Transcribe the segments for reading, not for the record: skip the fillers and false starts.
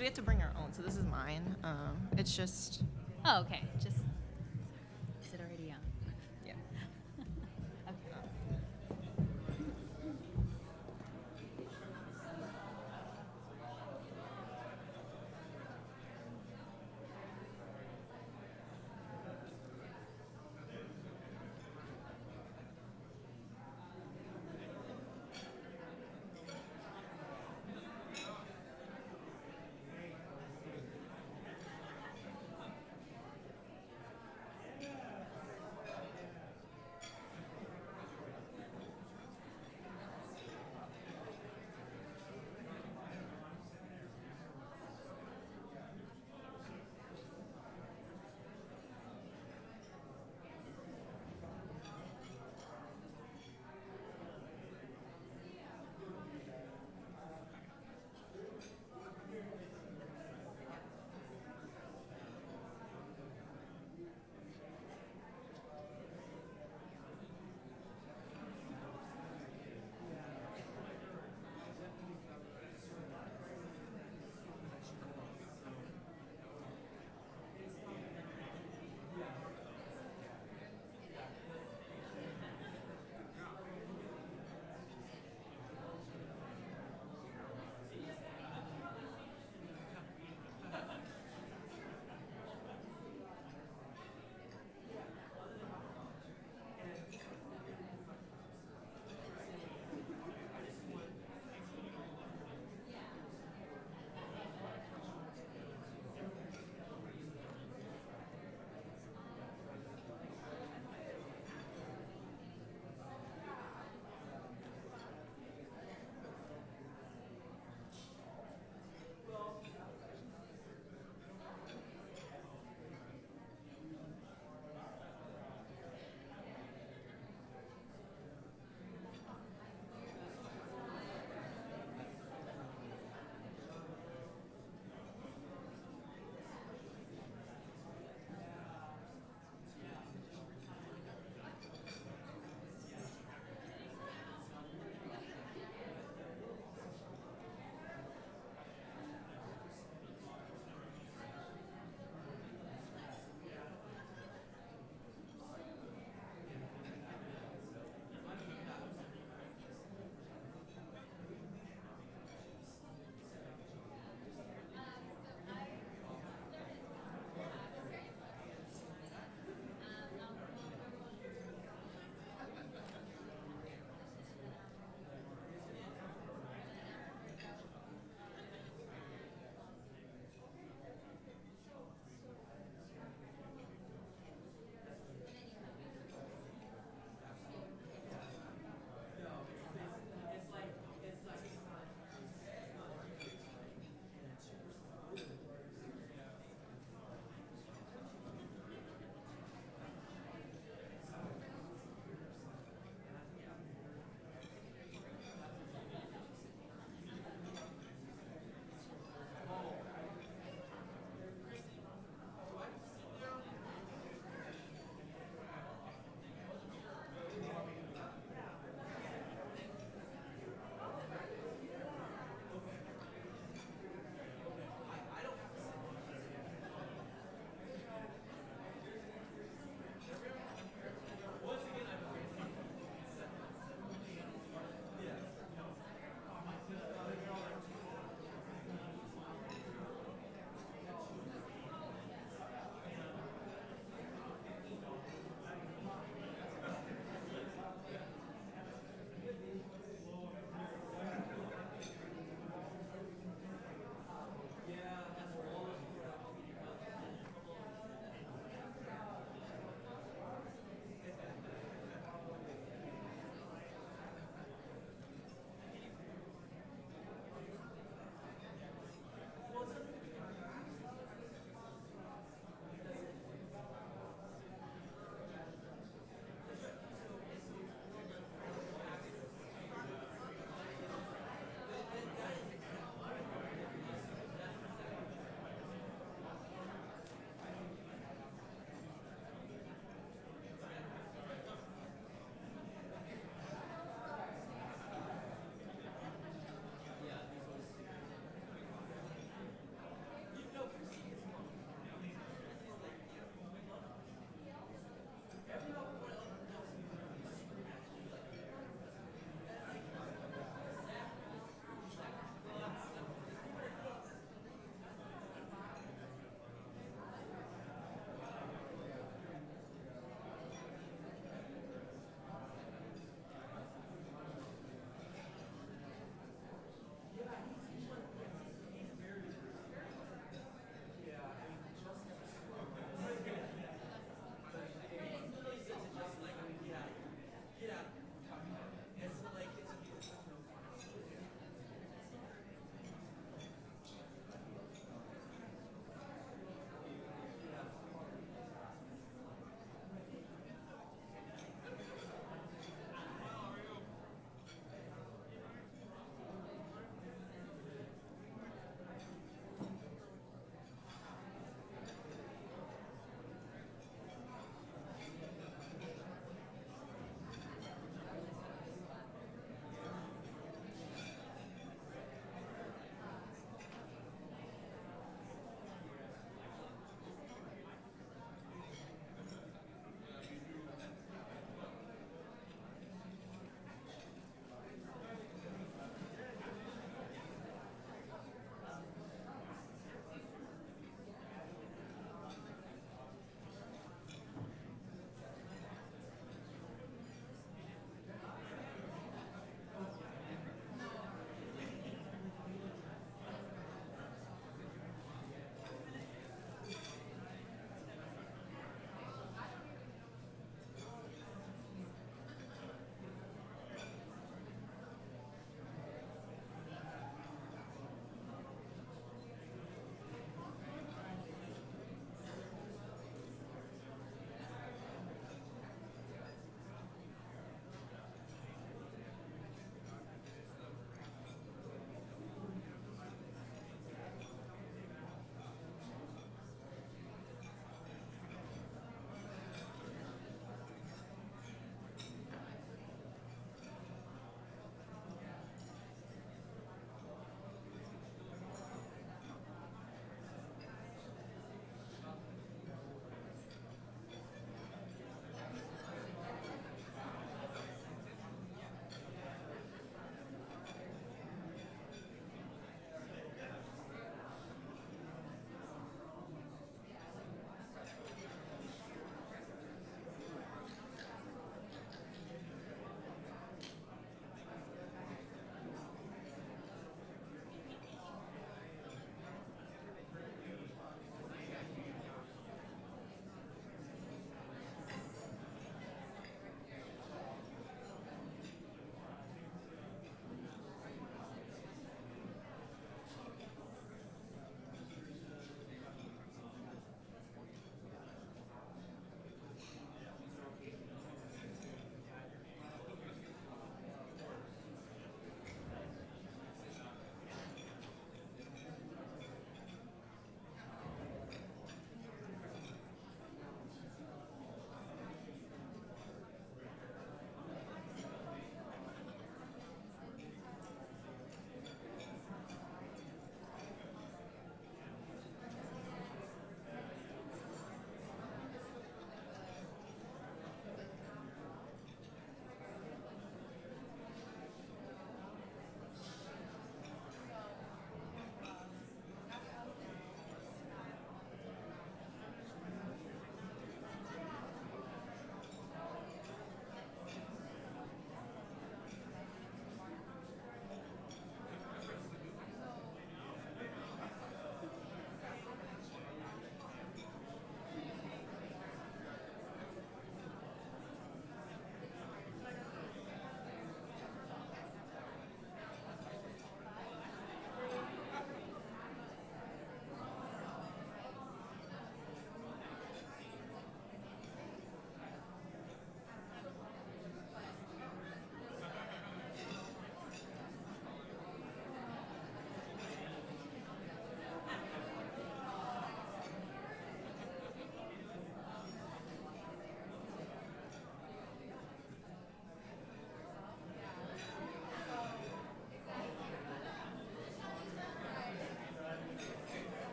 we have to bring our own. So this is mine. It's just, Oh, okay. Just is it already on? yeah. Okay.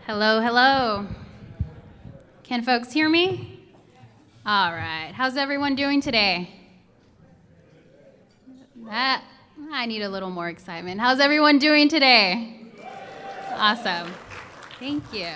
Hello, hello. Can folks hear me? All right. How's everyone doing today? I need a little more excitement. How's everyone doing today? Awesome. Thank you.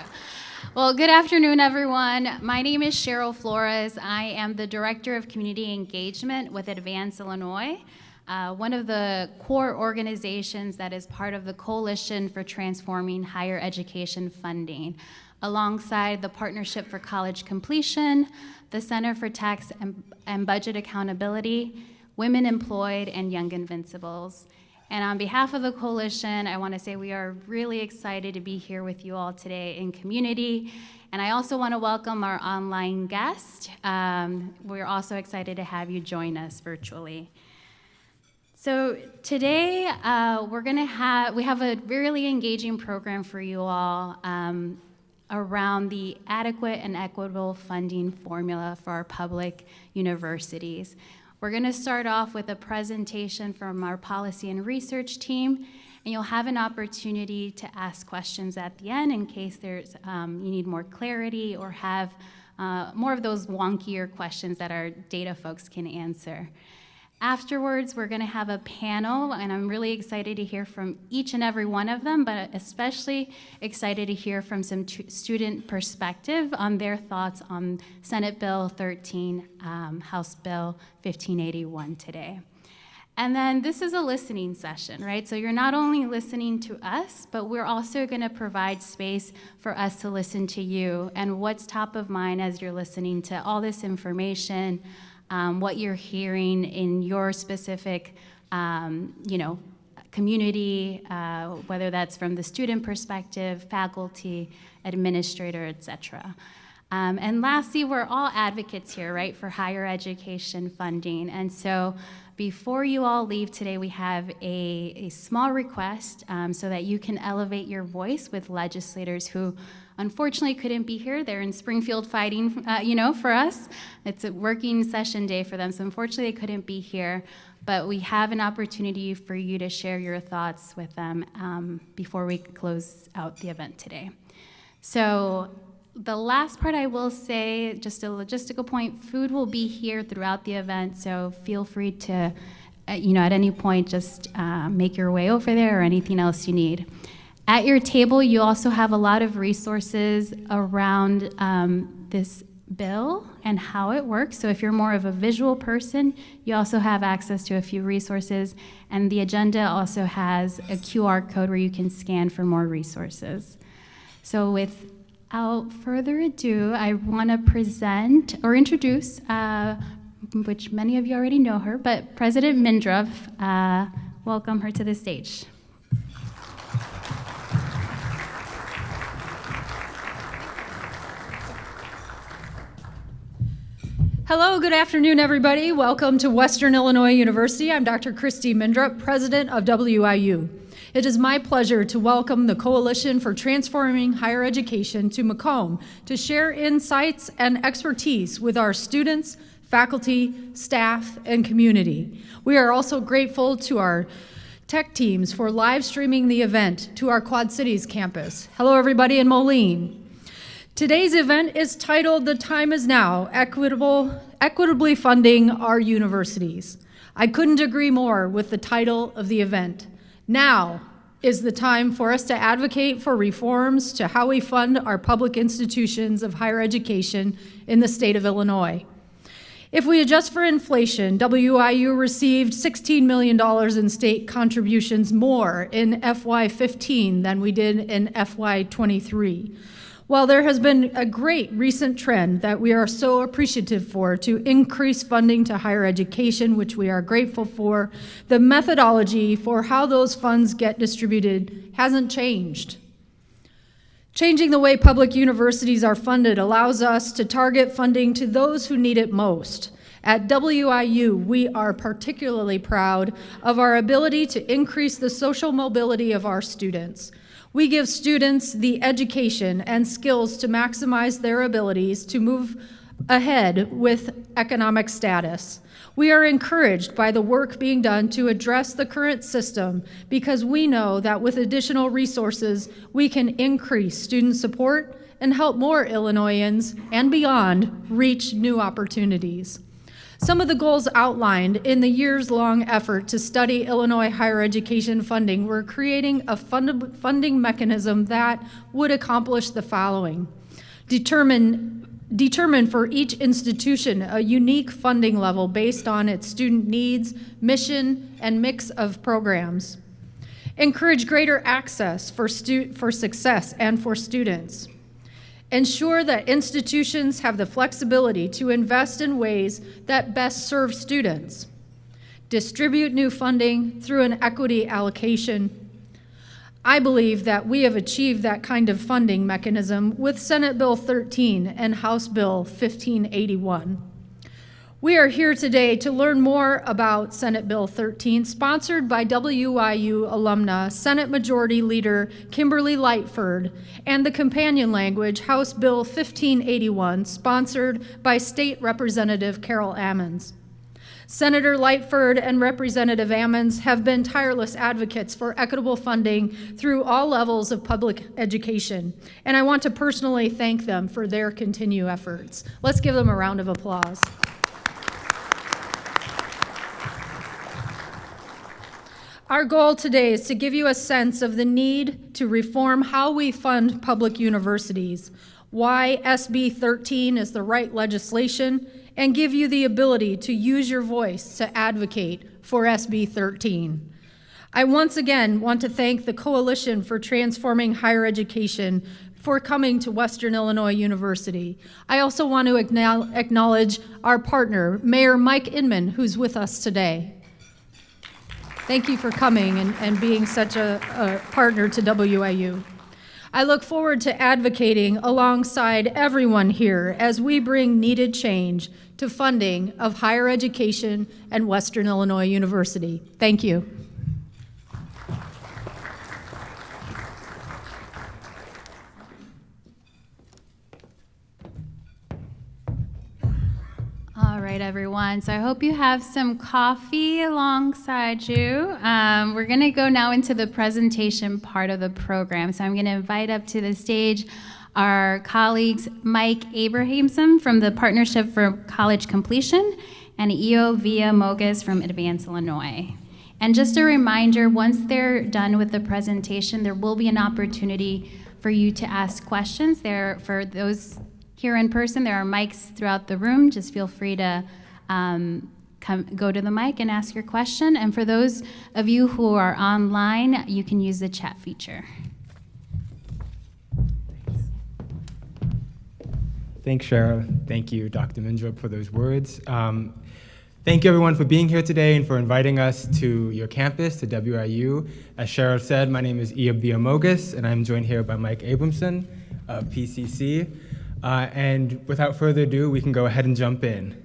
Well, good afternoon, everyone. My name is Cheryl Flores. I am the Director of Community Engagement with Advance Illinois, one of the core organizations that is part of the Coalition for Transforming Higher Education Funding, alongside the Partnership for College Completion, the Center for Tax and Budget Accountability, Women Employed, and Young Invincibles. And on behalf of the coalition, I want to say we are really excited to be here with you all today in community. And I also want to welcome our online guest. We're also excited to have you join us virtually. So today, we have a really engaging program for you all around the adequate and equitable funding formula for our public universities. We're going to start off with a presentation from our policy and research team, and you'll have an opportunity to ask questions at the end in case there's you need more clarity or have more of those wonkier questions that our data folks can answer. Afterwards, we're going to have a panel, and I'm really excited to hear from each and every one of them, but especially excited to hear from some student perspective on their thoughts on Senate Bill 13, House Bill 1581 today. And then this is a listening session, right? So you're not only listening to us, but we're also going to provide space for us to listen to you and what's top of mind as you're listening to all this information, what you're hearing in your specific, community, whether that's from the student perspective, faculty, administrator, et cetera. And lastly, we're all advocates here, right, for higher education funding. And so before you all leave today, we have a small request so that you can elevate your voice with legislators who unfortunately couldn't be here. They're in Springfield fighting, for us. It's a working session day for them, so unfortunately they couldn't be here. But we have an opportunity for you to share your thoughts with them before we close out the event today. So the last part I will say, just a logistical point, food will be here throughout the event, so feel free to, at any point, just make your way over there or anything else you need. At your table, you also have a lot of resources around this bill and how it works. So if you're more of a visual person, you also have access to a few resources. And the agenda also has a QR code where you can scan for more resources. So without further ado, I want to present or introduce, which many of you already know her, but President Mindrov. Welcome her to the stage. Hello, good afternoon, everybody. Welcome to Western Illinois University. I'm Dr. Christy Mindrup, president of WIU. It is my pleasure to welcome the Coalition for Transforming Higher Education to Macomb to share insights and expertise with our students, faculty, staff, and community. We are also grateful to our tech teams for live streaming the event to our Quad Cities campus. Hello, everybody in Moline. Today's event is titled "The Time Is Now, Equitably Funding Our Universities." I couldn't agree more with the title of the event. Now is the time for us to advocate for reforms to how we fund our public institutions of higher education in the state of Illinois. If we adjust for inflation, WIU received $16 million in state contributions more in FY15 than we did in FY23. While there has been a great recent trend that we are so appreciative for to increase funding to higher education, which we are grateful for, the methodology for how those funds get distributed hasn't changed. Changing the way public universities are funded allows us to target funding to those who need it most. At WIU, we are particularly proud of our ability to increase the social mobility of our students. We give students the education and skills to maximize their abilities to move ahead with economic status. We are encouraged by the work being done to address the current system because we know that with additional resources, we can increase student support and help more Illinoisans and beyond reach new opportunities. Some of the goals outlined in the years-long effort to study Illinois higher education funding were creating a funding mechanism that would accomplish the following. Determine for each institution a unique funding level based on its student needs, mission, and mix of programs. Encourage greater access for success and for students. Ensure that institutions have the flexibility to invest in ways that best serve students. Distribute new funding through an equity allocation. I believe that we have achieved that kind of funding mechanism with Senate Bill 13 and House Bill 1581. We are here today to learn more about Senate Bill 13, sponsored by WIU alumna Senate Majority Leader Kimberly Lightford, and the companion language, House Bill 1581, sponsored by State Representative Carol Ammons. Senator Lightford and Representative Ammons have been tireless advocates for equitable funding through all levels of public education, and I want to personally thank them for their continued efforts. Let's give them a round of applause. Our goal today is to give you a sense of the need to reform how we fund public universities, why SB 13 is the right legislation, and give you the ability to use your voice to advocate for SB 13. I once again want to thank the Coalition for Transforming Higher Education for coming to Western Illinois University. I also want to acknowledge our partner, Mayor Mike Inman, who's with us today. Thank you for coming and being such a partner to WIU. I look forward to advocating alongside everyone here as we bring needed change to funding of higher education and Western Illinois University. Thank you. All right, everyone. So I hope you have some coffee alongside you. We're going to go now into the presentation part of the program. So I'm going to invite up to the stage our colleagues Mike Abrahamson from the Partnership for College Completion and Io Villamogas from Advance Illinois. And just a reminder, once they're done with the presentation, there will be an opportunity for you to ask questions. For those here in person, there are mics throughout the room. Just feel free to go to the mic and ask your question. And for those of you who are online, you can use the chat feature. Thanks, Cheryl. Thank you, Dr. Mindrup, for those words. Thank you, everyone, for being here today and for inviting us to your campus, to WIU. As Cheryl said, my name is Io Villamogas, and I'm joined here by Mike Abramson of PCC. And without further ado, we can go ahead and jump in.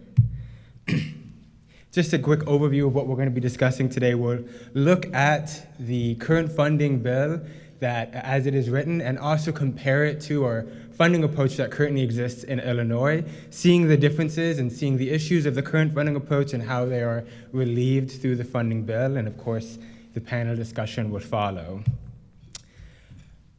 Just a quick overview of what we're going to be discussing today. We'll look at the current funding bill that, as it is written, and also compare it to our funding approach that currently exists in Illinois, seeing the differences and seeing the issues of the current funding approach and how they are relieved through the funding bill. And of course, the panel discussion will follow.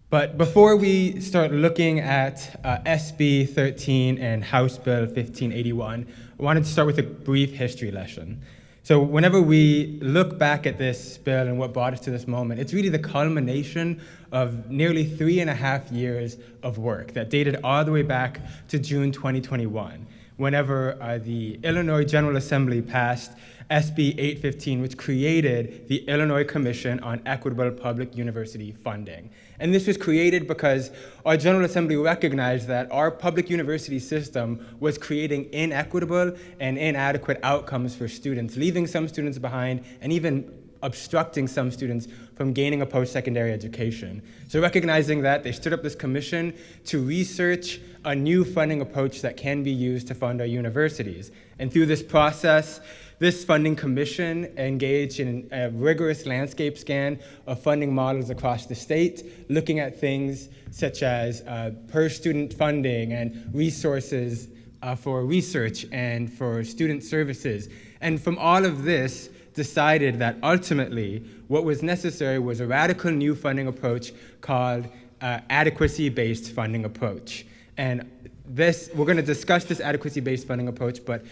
But before we start looking at SB 13 and House Bill 1581, I wanted to start with a brief history lesson. So whenever we look back at this bill and what brought us to this moment, it's really the culmination of nearly 3.5 years of work that dated all the way back to June 2021, whenever the Illinois General Assembly passed SB 815, which created the Illinois Commission on Equitable Public University Funding. And this was created because our General Assembly recognized that our public university system was creating inequitable and inadequate outcomes for students, leaving some students behind and even obstructing some students from gaining a post-secondary education. So recognizing that, they stood up this commission to research a new funding approach that can be used to fund our universities. And through this process, this funding commission engaged in a rigorous landscape scan of funding models across the state, looking at things such as per student funding and resources for research and for student services. And from all of this, decided that ultimately what was necessary was a radical new funding approach called adequacy-based funding approach. And we're going to discuss this adequacy-based funding approach, but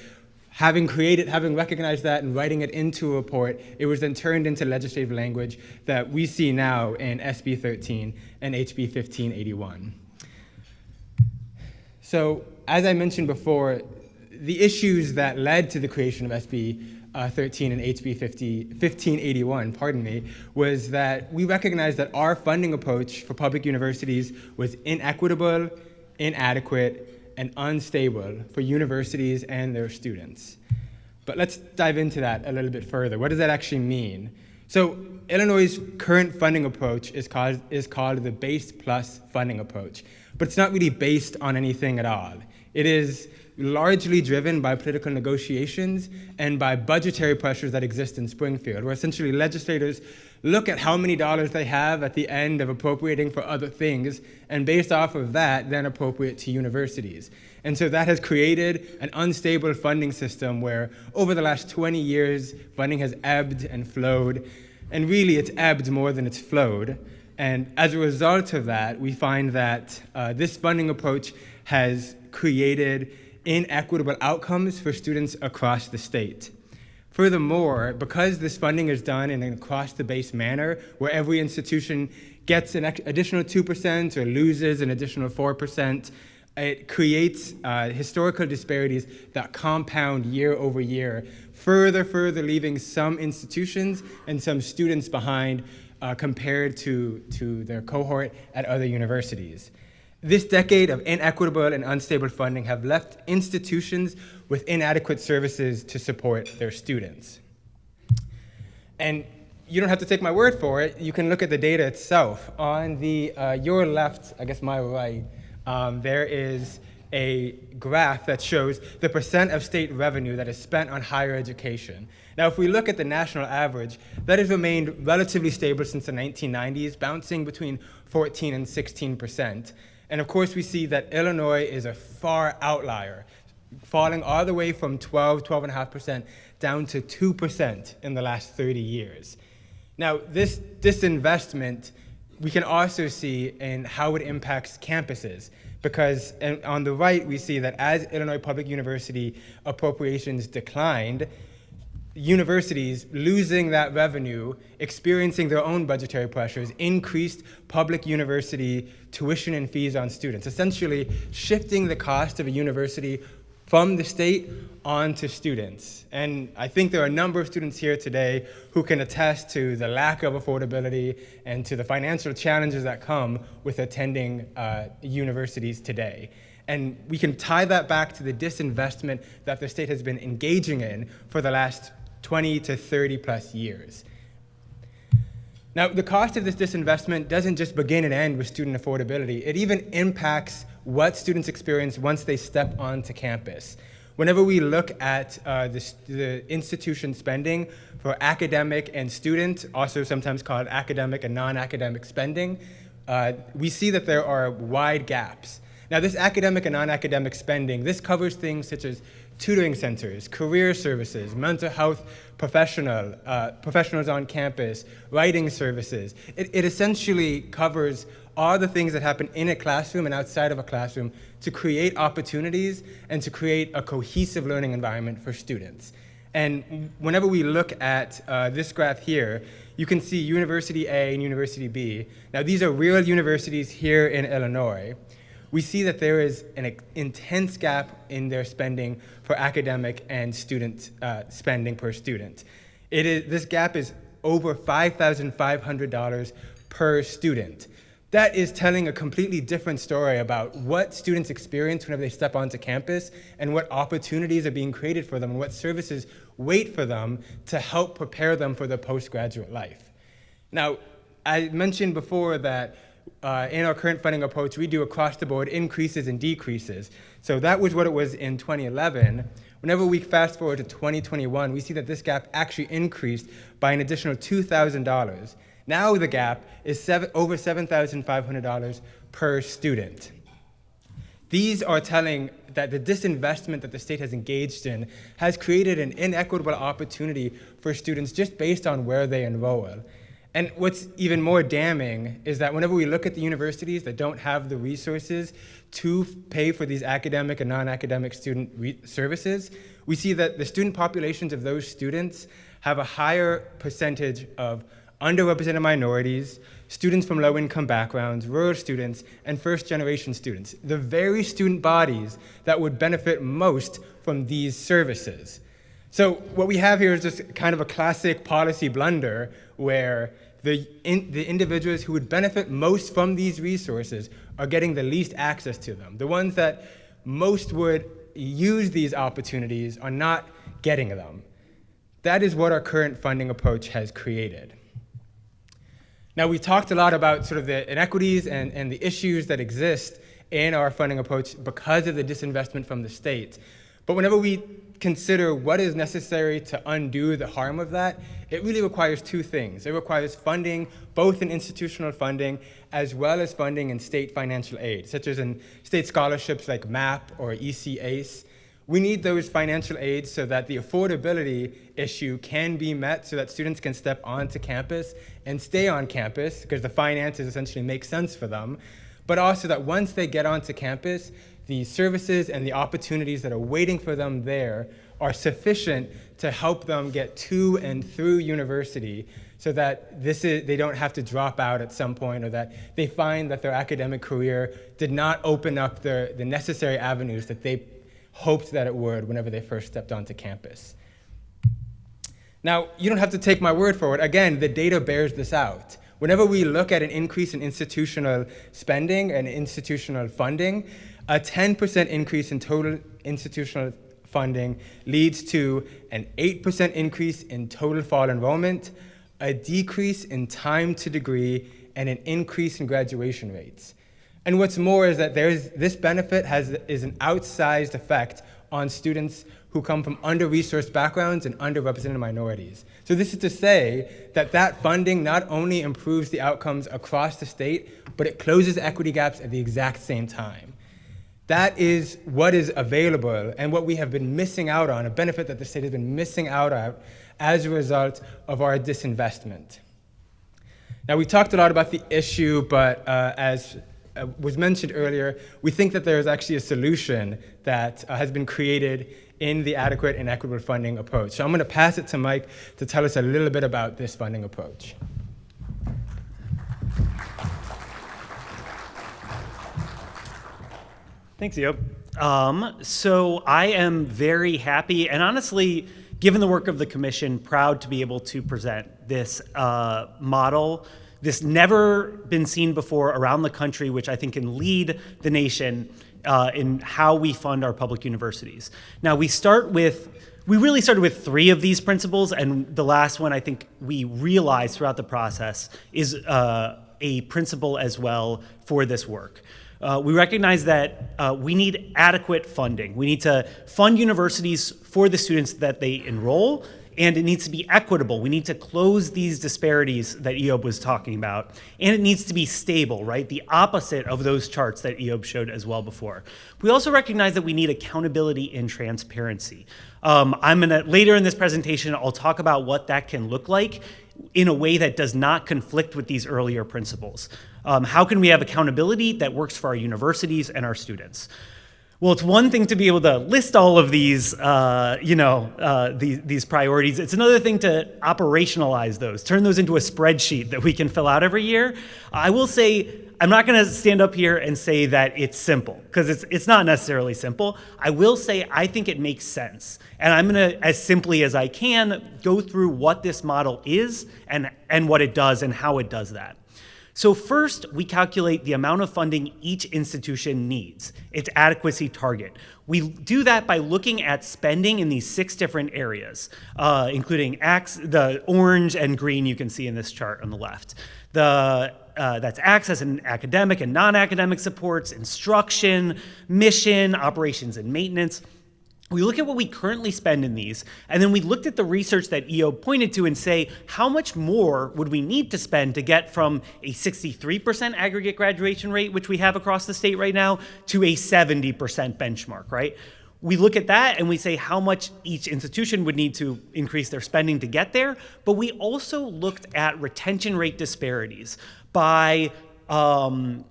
having recognized that and writing it into a report, it was then turned into legislative language that we see now in SB 13 and HB 1581. So, as I mentioned before, the issues that led to the creation of SB 13 and HB 1581, was that we recognized that our funding approach for public universities was inequitable, inadequate, and unstable for universities and their students. But let's dive into that a little bit further. What does that actually mean? So Illinois' current funding approach is called the base plus funding approach, but it's not really based on anything at all. It is largely driven by political negotiations and by budgetary pressures that exist in Springfield, where essentially legislators look at how many dollars they have at the end of appropriating for other things, and based off of that, then appropriate to universities. And so that has created an unstable funding system where over the last 20 years, funding has ebbed and flowed, and really it's ebbed more than it's flowed. And as a result of that, we find that this funding approach has created inequitable outcomes for students across the state. Furthermore, because this funding is done in an across-the-base manner, where every institution gets an additional 2% or loses an additional 4%, it creates historical disparities that compound year over year, further leaving some institutions and some students behind compared to their cohort at other universities. This decade of inequitable and unstable funding have left institutions with inadequate services to support their students. And you don't have to take my word for it. You can look at the data itself. On your left, I guess my right, there is a graph that shows the percent of state revenue that is spent on higher education. Now, if we look at the national average, that has remained relatively stable since the 1990s, bouncing between 14 and 16%. And of course, we see that Illinois is a far outlier, falling all the way from 12.5% down to 2% in the last 30 years. Now, this disinvestment, we can also see in how it impacts campuses, because on the right, we see that as Illinois Public University appropriations declined, universities losing that revenue, experiencing their own budgetary pressures, increased public university tuition and fees on students, essentially shifting the cost of a university from the state onto students. And I think there are a number of students here today who can attest to the lack of affordability and to the financial challenges that come with attending universities today. And we can tie that back to the disinvestment that the state has been engaging in for the last 20 to 30 plus years. Now, the cost of this disinvestment doesn't just begin and end with student affordability. It even impacts what students experience once they step onto campus. Whenever we look at the institution spending for academic and student, also sometimes called academic and non-academic spending, we see that there are wide gaps. Now, this academic and non-academic spending, this covers things such as tutoring centers, career services, mental health professionals on campus, writing services. It essentially covers all the things that happen in a classroom and outside of a classroom to create opportunities and to create a cohesive learning environment for students. And whenever we look at this graph here, you can see University A and University B. Now, these are real universities here in Illinois. We see that there is an intense gap in their spending for academic and student spending per student. This gap is over $5,500 per student. That is telling a completely different story about what students experience whenever they step onto campus and what opportunities are being created for them and what services wait for them to help prepare them for their postgraduate life. Now, I mentioned before that in our current funding approach, we do across-the-board increases and decreases. So that was what it was in 2011. Whenever we fast forward to 2021, we see that this gap actually increased by an additional $2,000. Now the gap is over $7,500 per student. These are telling that the disinvestment that the state has engaged in has created an inequitable opportunity for students just based on where they enroll. And what's even more damning is that whenever we look at the universities that don't have the resources to pay for these academic and non-academic student services, we see that the student populations of those students have a higher percentage of underrepresented minorities, students from low-income backgrounds, rural students, and first-generation students, the very student bodies that would benefit most from these services. So what we have here is just kind of a classic policy blunder where the individuals who would benefit most from these resources are getting the least access to them. The ones that most would use these opportunities are not getting them. That is what our current funding approach has created. Now, we talked a lot about sort of the inequities and the issues that exist in our funding approach because of the disinvestment from the state. But whenever we consider what is necessary to undo the harm of that, it really requires two things. It requires funding, both in institutional funding, as well as funding in state financial aid, such as in state scholarships like MAP or EC-ACE. We need those financial aids so that the affordability issue can be met so that students can step onto campus and stay on campus because the finances essentially make sense for them, but also that once they get onto campus, the services and the opportunities that are waiting for them there are sufficient to help them get to and through university so that they don't have to drop out at some point or that they find that their academic career did not open up the necessary avenues that they hoped that it would whenever they first stepped onto campus. Now, you don't have to take my word for it. Again, the data bears this out. Whenever we look at an increase in institutional spending and institutional funding, a 10% increase in total institutional funding leads to an 8% increase in total fall enrollment, a decrease in time to degree, and an increase in graduation rates. And what's more is that this benefit is an outsized effect on students who come from under-resourced backgrounds and underrepresented minorities. So this is to say that funding not only improves the outcomes across the state, but it closes equity gaps at the exact same time. That is what is available and what we have been missing out on, a benefit that the state has been missing out on as a result of our disinvestment. Now, we talked a lot about the issue, but as was mentioned earlier, we think that there is actually a solution that has been created in the adequate and equitable funding approach. So I'm going to pass it to Mike to tell us a little bit about this funding approach. Thanks, Eob. So I am very happy and honestly, given the work of the commission, proud to be able to present this model. This never been seen before around the country, which I think can lead the nation in how we fund our public universities. Now, we really started with 3 of these principles, and the last one I think we realized throughout the process is a principle as well for this work. We recognize that we need adequate funding. We need to fund universities for the students that they enroll, and it needs to be equitable. We need to close these disparities that Eob was talking about, and it needs to be stable, right? The opposite of those charts that Eob showed as well before. We also recognize that we need accountability and transparency. Later in this presentation, I'll talk about what that can look like in a way that does not conflict with these earlier principles. How can we have accountability that works for our universities and our students? Well, it's one thing to be able to list all of these, these priorities. It's another thing to operationalize those, turn those into a spreadsheet that we can fill out every year. I will say, I'm not going to stand up here and say that it's simple, because it's not necessarily simple. I will say I think it makes sense. And I'm going to, as simply as I can, go through what this model is and what it does and how it does that. So first, we calculate the amount of funding each institution needs, its adequacy target. We do that by looking at spending in these 6 different areas, including the orange and green you can see in this chart on the left. That's access and academic and non-academic supports, instruction, mission, operations and maintenance. We look at what we currently spend in these, and then we looked at the research that EO pointed to and say, how much more would we need to spend to get from a 63% aggregate graduation rate, which we have across the state right now, to a 70% benchmark, right? We look at that and we say how much each institution would need to increase their spending to get there, but we also looked at retention rate disparities by and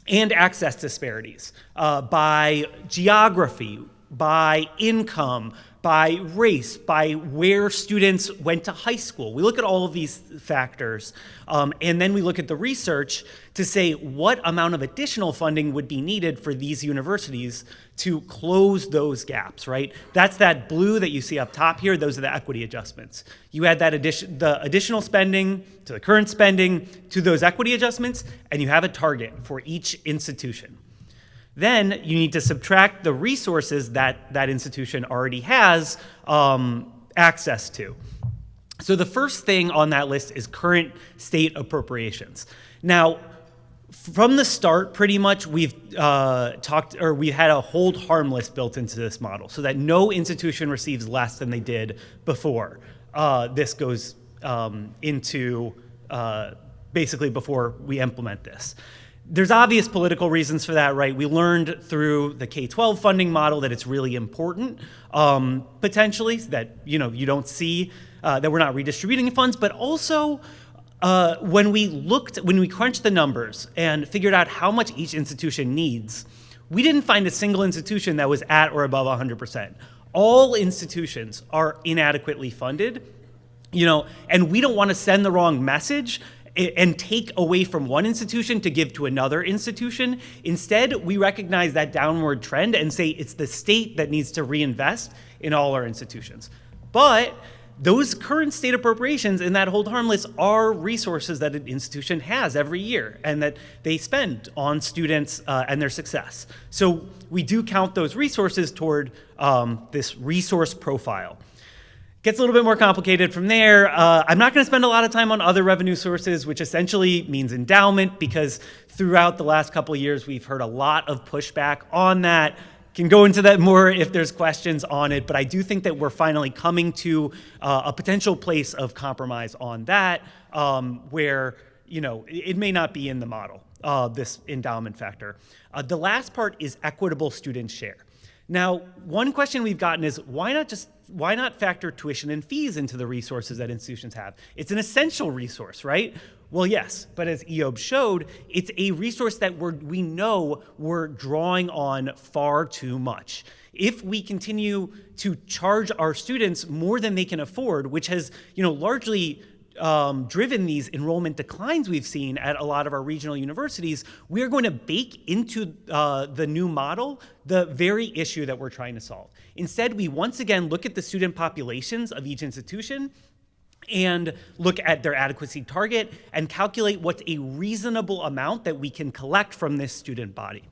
access disparities by geography, by income, by race, by where students went to high school. We look at all of these factors, and then we look at the research to say what amount of additional funding would be needed for these universities to close those gaps, right? That's that blue that you see up top here. Those are the equity adjustments. You add that the additional spending to the current spending to those equity adjustments, and you have a target for each institution. Then you need to subtract the resources that that institution already has access to. So the first thing on that list is current state appropriations. Now, from the start, pretty much we've we had a hold harm list built into this model so that no institution receives less than they did before. This goes into basically before we implement this. There's obvious political reasons for that, right? We learned through the K-12 funding model that it's really important, potentially, that you don't see that we're not redistributing funds, but also when we crunched the numbers and figured out how much each institution needs, we didn't find a single institution that was at or above 100%. All institutions are inadequately funded, and we don't want to send the wrong message and take away from one institution to give to another institution. Instead, we recognize that downward trend and say it's the state that needs to reinvest in all our institutions. But those current state appropriations in that hold harm list are resources that an institution has every year and that they spend on students and their success. So we do count those resources toward this resource profile. Gets a little bit more complicated from there. I'm not going to spend a lot of time on other revenue sources, which essentially means endowment, because throughout the last couple of years, we've heard a lot of pushback on that. Can go into that more if there's questions on it, but I do think that we're finally coming to a potential place of compromise on that, where it may not be in the model, this endowment factor. The last part is equitable student share. Now, one question we've gotten is why not factor tuition and fees into the resources that institutions have? It's an essential resource, right? Well, yes, but as Eob showed, it's a resource that we know we're drawing on far too much. If we continue to charge our students more than they can afford, which has largely driven these enrollment declines we've seen at a lot of our regional universities, we are going to bake into the new model the very issue that we're trying to solve. Instead, we once again look at the student populations of each institution and look at their adequacy target and calculate what's a reasonable amount that we can collect from this student body.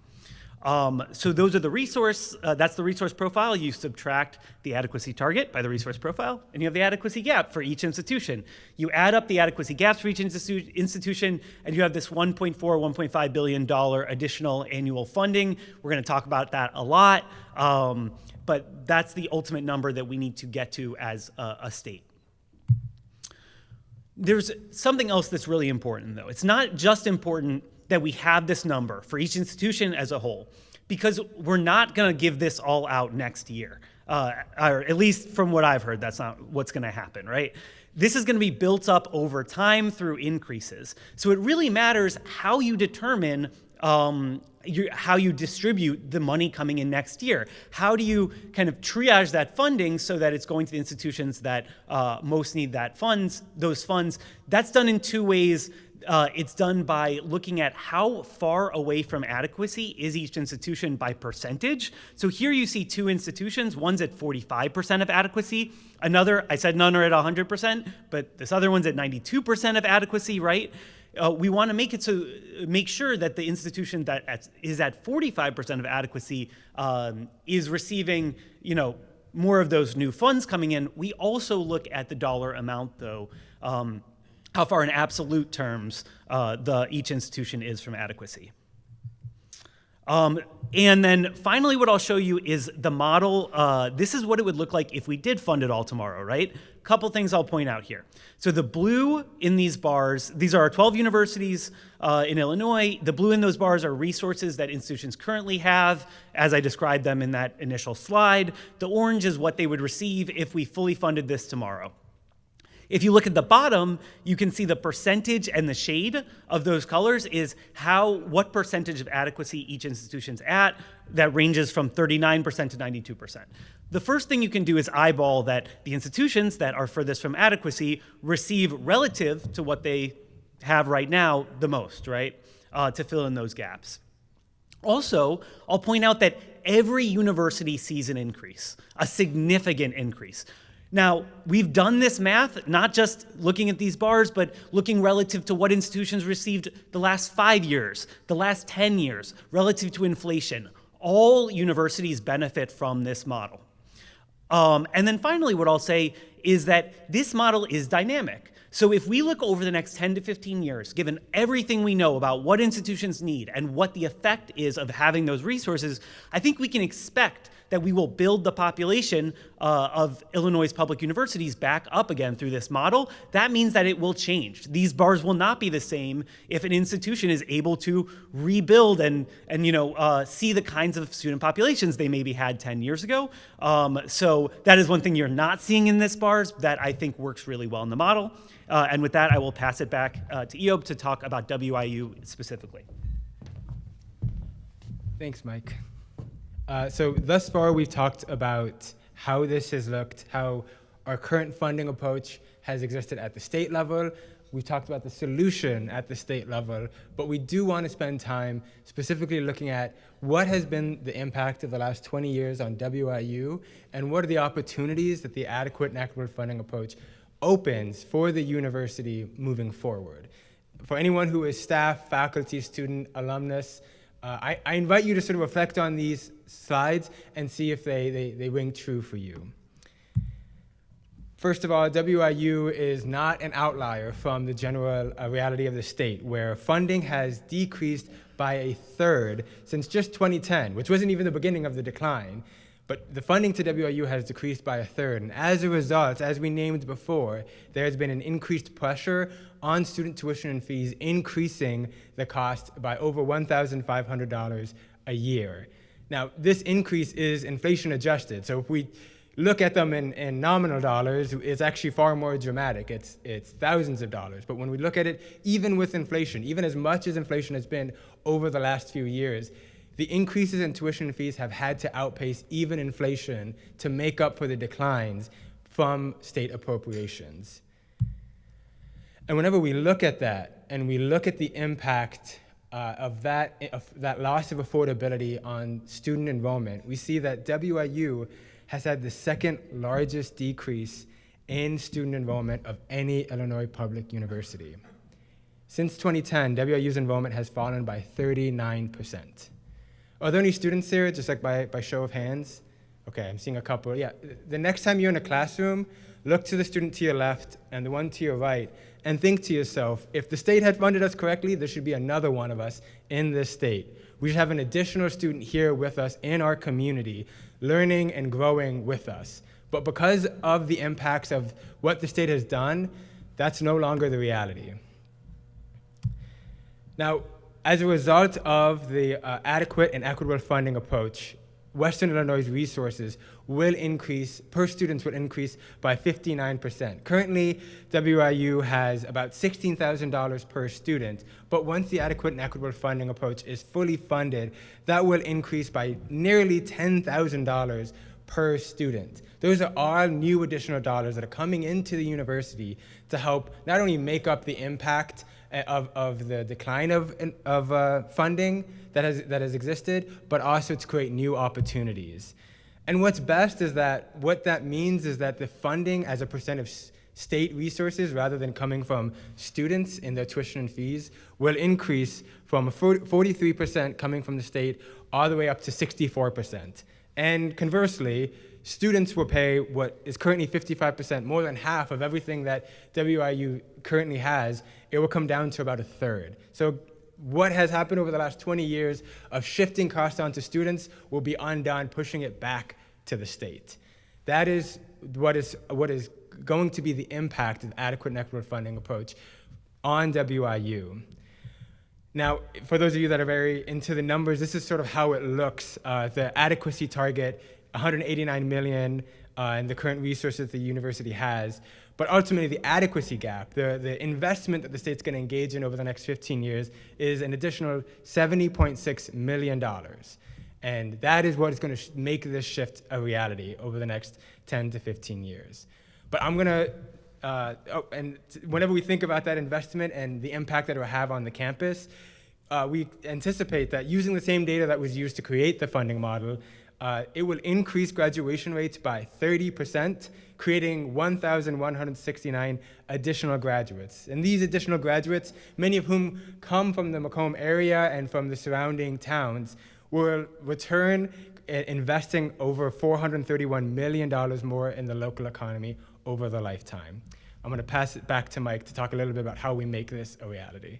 So those are the resource, that's the resource profile. You subtract the adequacy target by the resource profile, and you have the adequacy gap for each institution. You add up the adequacy gaps for each institution, and you have this $1.4, $1.5 billion additional annual funding. We're going to talk about that a lot, but that's the ultimate number that we need to get to as a state. There's something else that's really important, though. It's not just important that we have this number for each institution as a whole, because we're not going to give this all out next year. Or at least from what I've heard, that's not what's going to happen, right? This is going to be built up over time through increases. So it really matters how you determine how you distribute the money coming in next year. How do you kind of triage that funding so that it's going to the institutions that most need those funds? That's done in two ways. It's done by looking at how far away from adequacy is each institution by percentage. So here you see two institutions. One's at 45% of adequacy. Another, I said none are at 100%, but this other one's at 92% of adequacy, right? We want to make sure that the institution that is at 45% of adequacy is receiving, more of those new funds coming in. We also look at the dollar amount, though, how far in absolute terms each institution is from adequacy. And then finally, what I'll show you is the model. This is what it would look like if we did fund it all tomorrow, right? Couple things I'll point out here. So the blue in these bars, these are our 12 universities in Illinois. The blue in those bars are resources that institutions currently have, as I described them in that initial slide. The orange is what they would receive if we fully funded this tomorrow. If you look at the bottom, you can see the percentage and the shade of those colors is what percentage of adequacy each institution's at. That ranges from 39% to 92%. The first thing you can do is eyeball that the institutions that are furthest from adequacy receive relative to what they have right now the most, right, to fill in those gaps. Also, I'll point out that every university sees an increase, a significant increase. Now, we've done this math, not just looking at these bars, but looking relative to what institutions received the last 5 years, the last 10 years, relative to inflation. All universities benefit from this model. And then finally, what I'll say is that this model is dynamic. So if we look over the next 10 to 15 years, given everything we know about what institutions need and what the effect is of having those resources, I think we can expect that we will build the population of Illinois' public universities back up again through this model. That means that it will change. These bars will not be the same if an institution is able to rebuild and see the kinds of student populations they maybe had 10 years ago. So that is one thing you're not seeing in this bars that I think works really well in the model. And with that, I will pass it back to Eob to talk about WIU specifically. Thanks, Mike. So thus far, we've talked about how this has looked, how our current funding approach has existed at the state level. We've talked about the solution at the state level, but we do want to spend time specifically looking at what has been the impact of the last 20 years on WIU, and what are the opportunities that the adequate and equitable funding approach opens for the university moving forward. For anyone who is staff, faculty, student, alumnus, I invite you to sort of reflect on these slides and see if they ring true for you. First of all, WIU is not an outlier from the general reality of the state, where funding has decreased by a third since just 2010, which wasn't even the beginning of the decline. But the funding to WIU has decreased by a third. And as a result, as we named before, there has been an increased pressure on student tuition and fees, increasing the cost by over $1,500 a year. Now, this increase is inflation adjusted. So if we look at them in nominal dollars, it's actually far more dramatic. It's thousands of dollars. But when we look at it, even with inflation, even as much as inflation has been over the last few years, the increases in tuition fees have had to outpace even inflation to make up for the declines from state appropriations. And whenever we look at that, and we look at the impact of that loss of affordability on student enrollment, we see that WIU has had the second largest decrease in student enrollment of any Illinois public university. Since 2010, WIU's enrollment has fallen by 39%. Are there any students here, just like by show of hands? Okay, I'm seeing a couple. Yeah, the next time you're in a classroom, look to the student to your left and the one to your right, and think to yourself, if the state had funded us correctly, there should be another one of us in this state. We should have an additional student here with us in our community, learning and growing with us. But because of the impacts of what the state has done, that's no longer the reality. Now, as a result of the adequate and equitable funding approach, Western Illinois' resources will increase, per student will increase by 59%. Currently, WIU has about $16,000 per student, but once the adequate and equitable funding approach is fully funded, that will increase by nearly $10,000 per student. Those are all new additional dollars that are coming into the university to help not only make up the impact of the decline of funding that has existed, but also to create new opportunities. And what's best is that what that means is that the funding as a percent of state resources, rather than coming from students in their tuition and fees, will increase from 43% coming from the state all the way up to 64%. And conversely, students will pay what is currently 55%, more than half of everything that WIU currently has. It will come down to about a third. So what has happened over the last 20 years of shifting costs onto students will be undone, pushing it back to the state. That is what is going to be the impact of adequate and equitable funding approach on WIU. Now, for those of you that are very into the numbers, this is sort of how it looks. The adequacy target, 189 million in the current resources the university has. But ultimately, the adequacy gap, the investment that the state's going to engage in over the next 15 years is an additional $70.6 million. And that is what is going to make this shift a reality over the next 10 to 15 years. But I'm going to, whenever we think about that investment and the impact that it will have on the campus, we anticipate that using the same data that was used to create the funding model, it will increase graduation rates by 30%, creating 1,169 additional graduates. And these additional graduates, many of whom come from the Macomb area and from the surrounding towns, will return investing over $431 million more in the local economy over the lifetime. I'm going to pass it back to Mike to talk a little bit about how we make this a reality.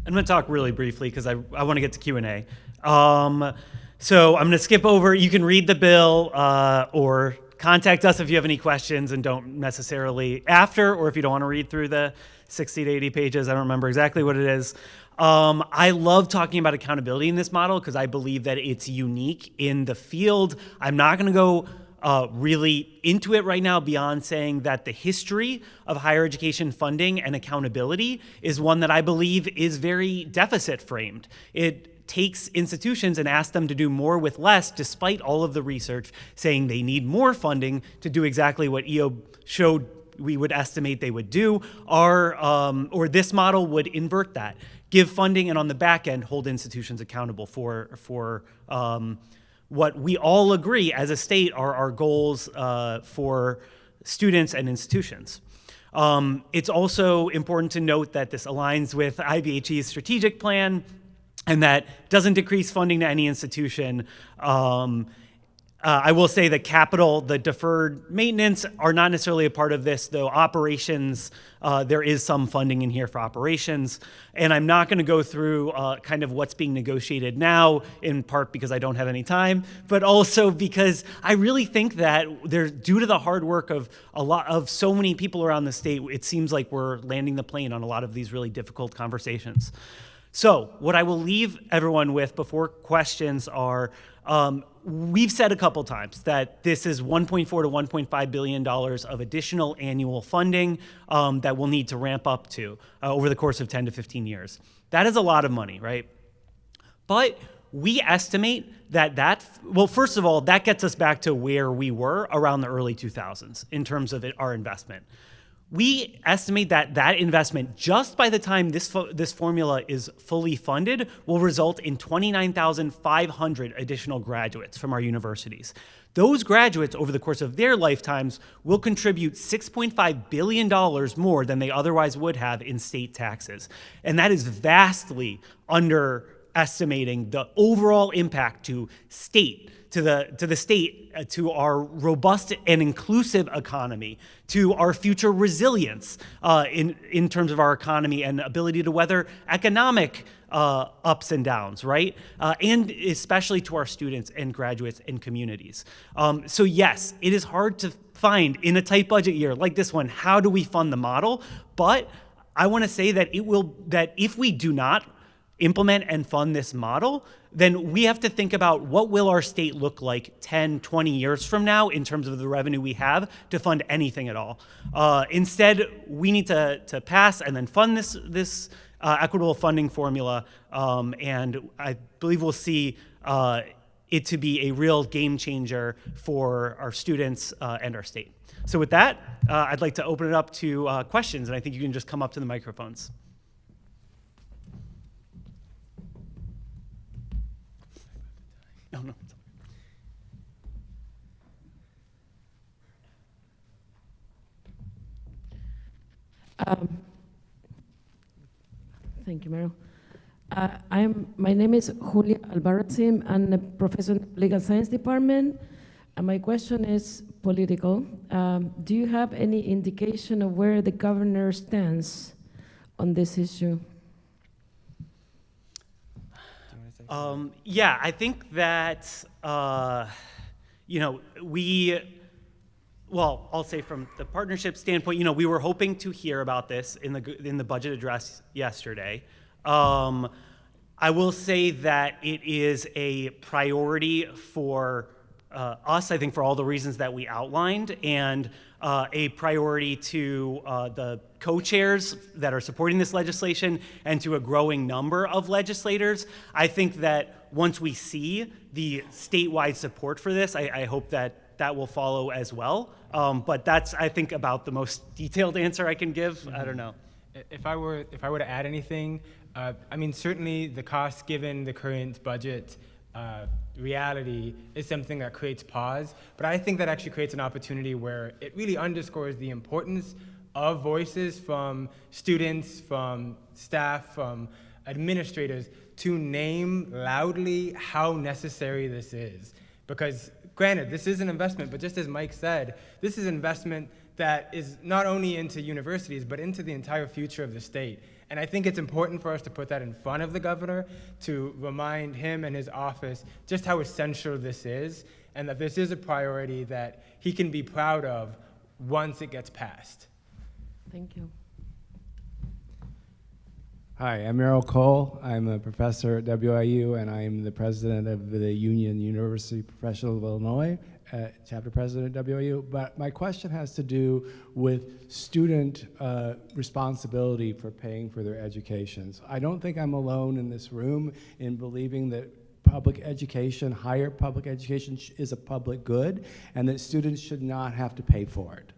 I'm going to talk really briefly because I want to get to Q&A. So I'm going to skip over. You can read the bill or contact us if you have any questions and don't necessarily after, or if you don't want to read through the 60 to 80 pages. I don't remember exactly what it is. I love talking about accountability in this model because I believe that it's unique in the field. I'm not going to go really into it right now beyond saying that the history of higher education funding and accountability is one that I believe is very deficit framed. It takes institutions and asks them to do more with less, despite all of the research saying they need more funding to do exactly what EO showed we would estimate they would do. Or this model would invert that, give funding, and on the back end hold institutions accountable for what we all agree as a state are our goals for students and institutions. It's also important to note that this aligns with IBHE's strategic plan and that doesn't decrease funding to any institution. I will say that capital, the deferred maintenance, are not necessarily a part of this, though operations, there is some funding in here for operations. And I'm not going to go through kind of what's being negotiated now, in part because I don't have any time, but also because I really think that due to the hard work of so many people around the state, it seems like we're landing the plane on a lot of these really difficult conversations. So what I will leave everyone with before questions are, we've said a couple times that this is $1.4 to $1.5 billion of additional annual funding that we'll need to ramp up to over the course of 10 to 15 years. That is a lot of money, right? But we estimate well, first of all, that gets us back to where we were around the early 2000s in terms of our investment. We estimate that investment, just by the time this formula is fully funded, will result in 29,500 additional graduates from our universities. Those graduates, over the course of their lifetimes, will contribute $6.5 billion more than they otherwise would have in state taxes. And that is vastly underestimating the overall impact to the state, to our robust and inclusive economy, to our future resilience in terms of our economy and ability to weather economic ups and downs, right? And especially to our students and graduates and communities. So yes, it is hard to find in a tight budget year like this one, how do we fund the model? But I want to say that that if we do not implement and fund this model, then we have to think about what will our state look like 10, 20 years from now in terms of the revenue we have to fund anything at all. Instead, we need to pass and then fund this equitable funding formula, and I believe we'll see it to be a real game changer for our students and our state. So with that, I'd like to open it up to questions, and I think you can just come up to the microphones. No. Thank you, Meryl. My name is Julia Albarracin. I'm a professor in the legal science department, and my question is political. Do you have any indication of where the governor stands on this issue? Yeah, I think that, well, I'll say from the partnership standpoint, we were hoping to hear about this in the budget address yesterday. I will say that it is a priority for us, I think, for all the reasons that we outlined, and a priority to the co-chairs that are supporting this legislation and to a growing number of legislators. I think that once we see the statewide support for this, I hope that will follow as well. But that's, I think, about the most detailed answer I can give. I don't know. If I were to add anything, certainly the cost given the current budget reality is something that creates pause, but I think that actually creates an opportunity where it really underscores the importance of voices from students, from staff, from administrators to name loudly how necessary this is. Because granted, this is an investment, but just as Mike said, this is an investment that is not only into universities, but into the entire future of the state. And I think it's important for us to put that in front of the governor to remind him and his office just how essential this is, and that this is a priority that he can be proud of once it gets passed. Thank you. Hi, I'm Merrill Cole. I'm a professor at WIU, and I'm the president of the Union University Professional of Illinois, chapter president at WIU. But my question has to do with student responsibility for paying for their educations. I don't think I'm alone in this room in believing that public education, higher public education, is a public good, and that students should not have to pay for it.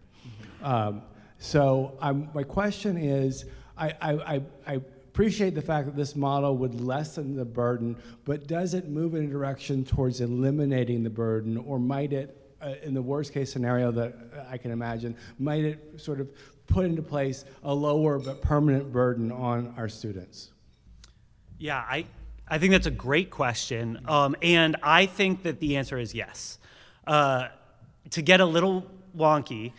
My question is, I appreciate the fact that this model would lessen the burden, but does it move in a direction towards eliminating the burden, or might it, in the worst case scenario that I can imagine, might it sort of put into place a lower but permanent burden on our students? Yeah, I think that's a great question, and I think that the answer is yes. To get a little wonky,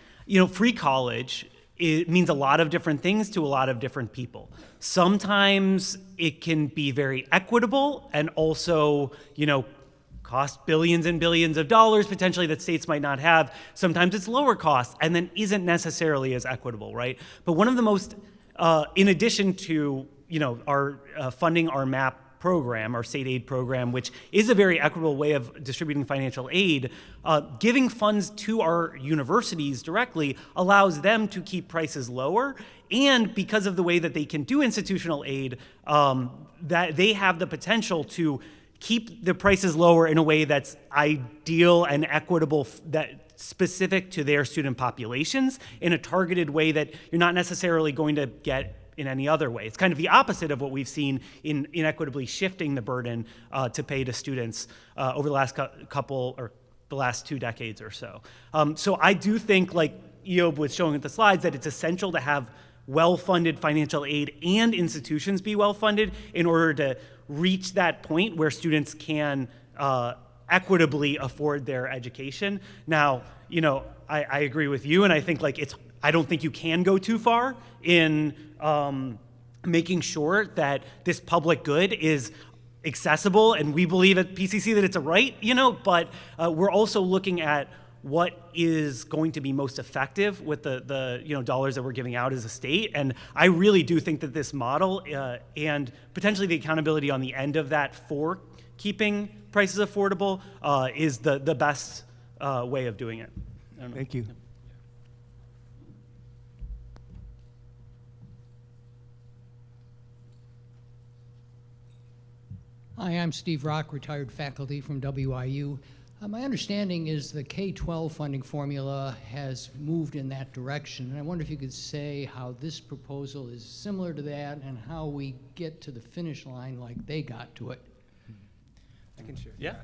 free college, it means a lot of different things to a lot of different people. Sometimes it can be very equitable and also, cost billions and billions of dollars potentially that states might not have. Sometimes it's lower cost and then isn't necessarily as equitable, right? But one of the most, in addition to, our funding our MAP program, our state aid program, which is a very equitable way of distributing financial aid, giving funds to our universities directly allows them to keep prices lower. And because of the way that they can do institutional aid, that they have the potential to keep the prices lower in a way that's ideal and equitable, that specific to their student populations, in a targeted way that you're not necessarily going to get in any other way. It's kind of the opposite of what we've seen in inequitably shifting the burden to pay to students over the last the last 2 decades or so. So I do think, like Eob was showing at the slides, that it's essential to have well-funded financial aid and institutions be well-funded in order to reach that point where students can equitably afford their education. Now, I agree with you, and I think I don't think you can go too far in making sure that this public good is accessible, and we believe at PCC that it's a right, but we're also looking at what is going to be most effective with the dollars that we're giving out as a state. And I really do think that this model and potentially the accountability on the end of that for keeping prices affordable is the best way of doing it. Thank you. Hi, I'm Steve Rock, retired faculty from WIU. My understanding is the K-12 funding formula has moved in that direction, and I wonder if you could say how this proposal is similar to that and how we get to the finish line like they got to it. I can share. Yeah.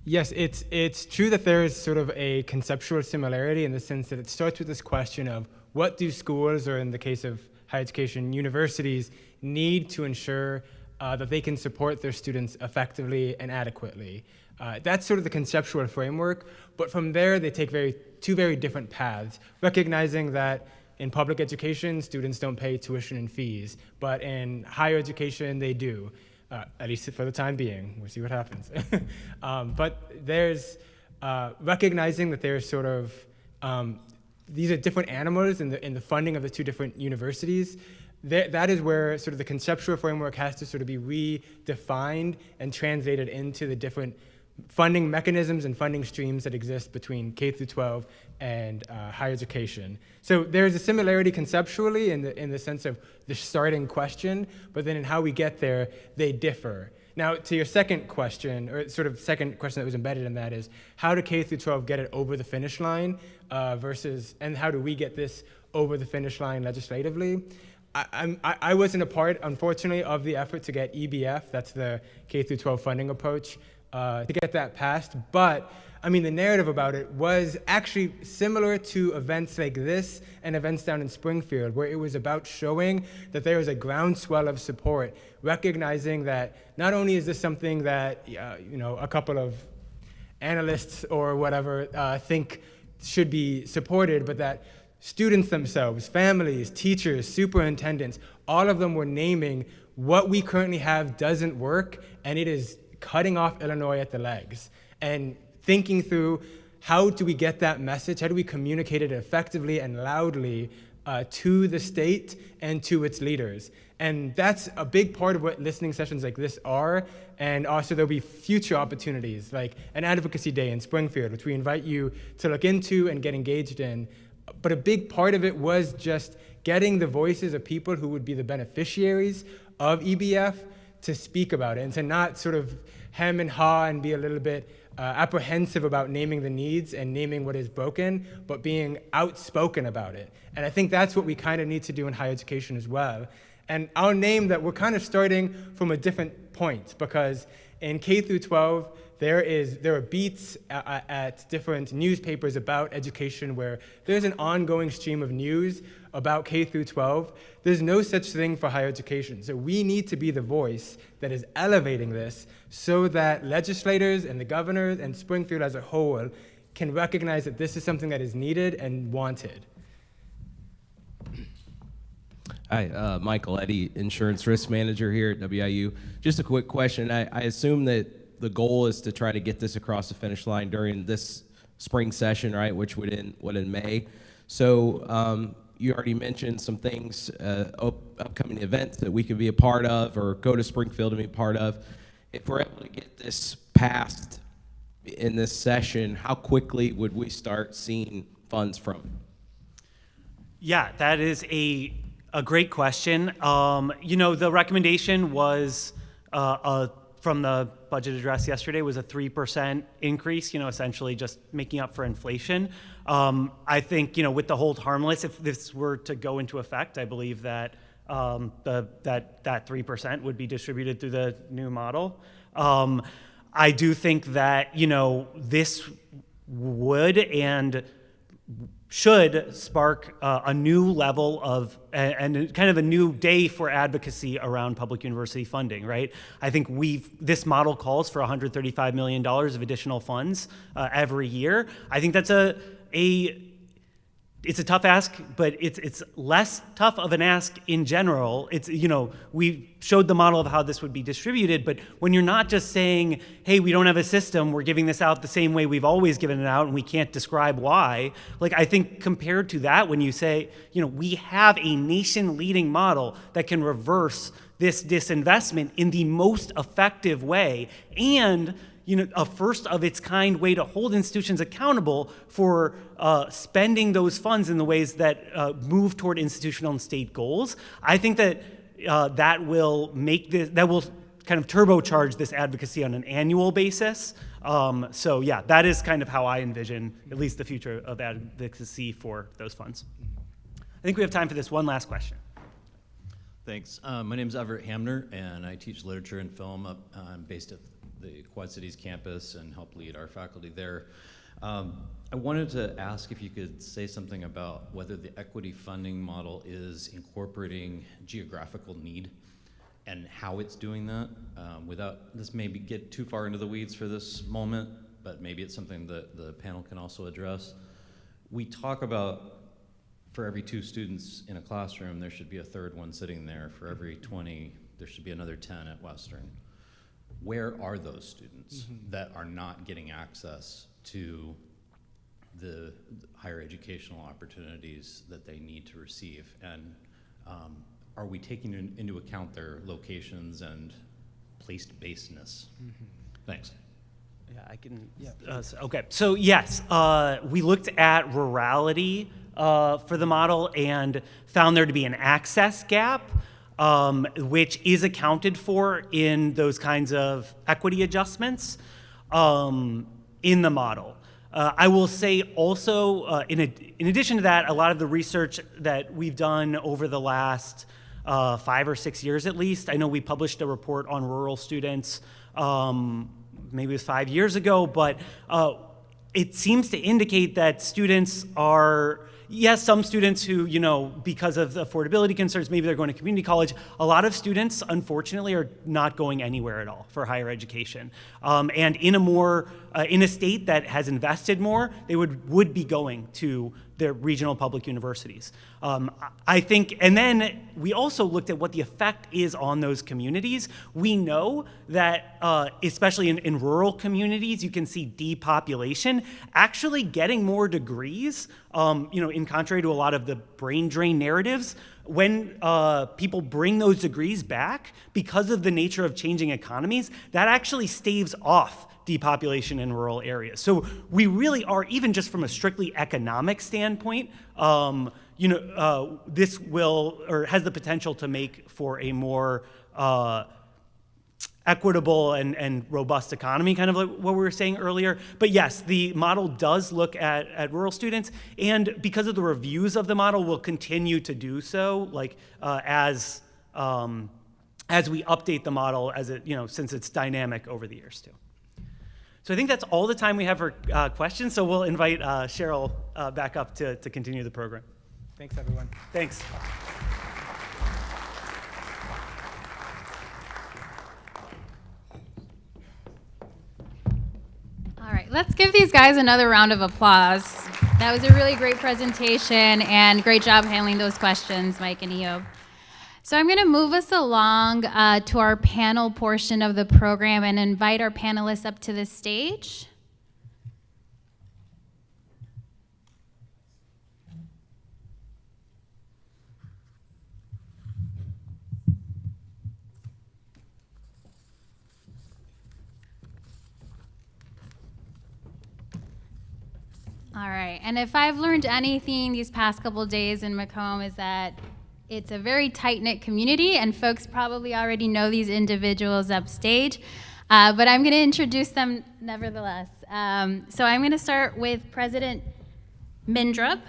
Yes, it's true that there is sort of a conceptual similarity in the sense that it starts with this question of what do schools, or in the case of higher education, universities, need to ensure that they can support their students effectively and adequately. That's sort of the conceptual framework, but from there they take two very different paths, recognizing that in public education, students don't pay tuition and fees, but in higher education, they do. at least for the time being. We'll see what happens. But there's recognizing that there's sort of, these are different animals in the funding of the two different universities. That is where sort of the conceptual framework has to sort of be redefined and translated into the different funding mechanisms and funding streams that exist between K through 12 and higher education. So there's a similarity conceptually in the sense of the starting question, but then in how we get there, they differ. Now, to your second question, or sort of second question that was embedded in that is, how do K through 12 get it over the finish line and how do we get this over the finish line legislatively? I wasn't a part, unfortunately, of the effort to get EBF, that's the K through 12 funding approach, to get that passed. But I mean, the narrative about it was actually similar to events like this and events down in Springfield, where it was about showing that there was a groundswell of support, recognizing that not only is this something that a couple of analysts or whatever think should be supported, but that students themselves, families, teachers, superintendents, all of them were naming what we currently have doesn't work, and it is cutting off Illinois at the legs. And thinking through, how do we get that message? How do we communicate it effectively and loudly to the state and to its leaders? And that's a big part of what listening sessions like this are. And also there'll be future opportunities, like an advocacy day in Springfield, which we invite you to look into and get engaged in. But a big part of it was just getting the voices of people who would be the beneficiaries of EBF to speak about it and to not sort of hem and haw and be a little bit apprehensive about naming the needs and naming what is broken, but being outspoken about it. And I think that's what we kind of need to do in higher education as well. And I'll name that we're kind of starting from a different point, because in K through 12, there are beats at different newspapers about education where there's an ongoing stream of news about K through 12. There's no such thing for higher education. So we need to be the voice that is elevating this so that legislators and the governors and Springfield as a whole can recognize that this is something that is needed and wanted. Hi, Michael Eddy, Insurance Risk Manager here at WIU. Just a quick question. I assume that the goal is to try to get this across the finish line during this spring session, right, which would end in May. So you already mentioned some things, upcoming events that we could be a part of or go to Springfield to be a part of. If we're able to get this passed in this session, how quickly would we start seeing funds from it? Yeah, that is a great question. The recommendation was from the budget address yesterday was a 3% increase, essentially just making up for inflation. I think, with the hold harmless, if this were to go into effect, I believe that that 3% would be distributed through the new model. I do think that, this would and should spark a new level of, and kind of a new day for advocacy around public university funding, right? I think this model calls for $135 million of additional funds every year. I think that's it's a tough ask, but it's less tough of an ask in general. It's, we showed the model of how this would be distributed, but when you're not just saying, hey, we don't have a system, we're giving this out the same way we've always given it out and we can't describe why, I think compared to that, when you say, we have a nation-leading model that can reverse this disinvestment in the most effective way, and a first of its kind way to hold institutions accountable for spending those funds in the ways that move toward institutional and state goals. I think that that will kind of turbocharge this advocacy on an annual basis. So yeah, that is kind of how I envision at least the future of advocacy for those funds. I think we have time for this one last question. Thanks. My name is Everett Hamner, and I teach literature and film. I'm based at the Quad Cities campus and help lead our faculty there. I wanted to ask if you could say something about whether the equity funding model is incorporating geographical need and how it's doing that, without this maybe get too far into the weeds for this moment, but maybe it's something that the panel can also address. We talk about for every 2 students in a classroom, there should be a third one sitting there. For every 20 there should be another 10 at Western. Where are those students that are not getting access to the higher educational opportunities that they need to receive? And are we taking into account their locations and place-basedness? Thanks. Yeah, I can. Okay, so yes, we looked at rurality for the model and found there to be an access gap, which is accounted for in those kinds of equity adjustments in the model. I will say also, in addition to that, a lot of the research that we've done over the last 5 or 6 years at least, I know we published a report on rural students maybe it was 5 years ago, but it seems to indicate that students are, yes, some students who, because of the affordability concerns, maybe they're going to community college. A lot of students, unfortunately, are not going anywhere at all for higher education. And in a state that has invested more, they would be going to their regional public universities. I think, and then we also looked at what the effect is on those communities. We know that, especially in rural communities, you can see depopulation. Actually getting more degrees, in contrary to a lot of the brain drain narratives, when people bring those degrees back, because of the nature of changing economies, that actually staves off depopulation in rural areas. So we really are, even just from a strictly economic standpoint, this will, or has the potential to make for a more equitable and robust economy, kind of like what we were saying earlier. But yes, the model does look at rural students, and because of the reviews of the model, we'll continue to do so, as we update the model, as it, since it's dynamic over the years too. So I think that's all the time we have for questions. So we'll invite Cheryl back up to continue the program. Thanks, everyone. Thanks. All right, let's give these guys another round of applause. That was a really great presentation and great job handling those questions, Mike and Eob. So I'm going to move us along to our panel portion of the program and invite our panelists up to the stage. All right, and if I've learned anything these past couple of days in Macomb is that it's a very tight-knit community, and folks probably already know these individuals upstage, but I'm going to introduce them nevertheless. So I'm going to start with President Mindrup.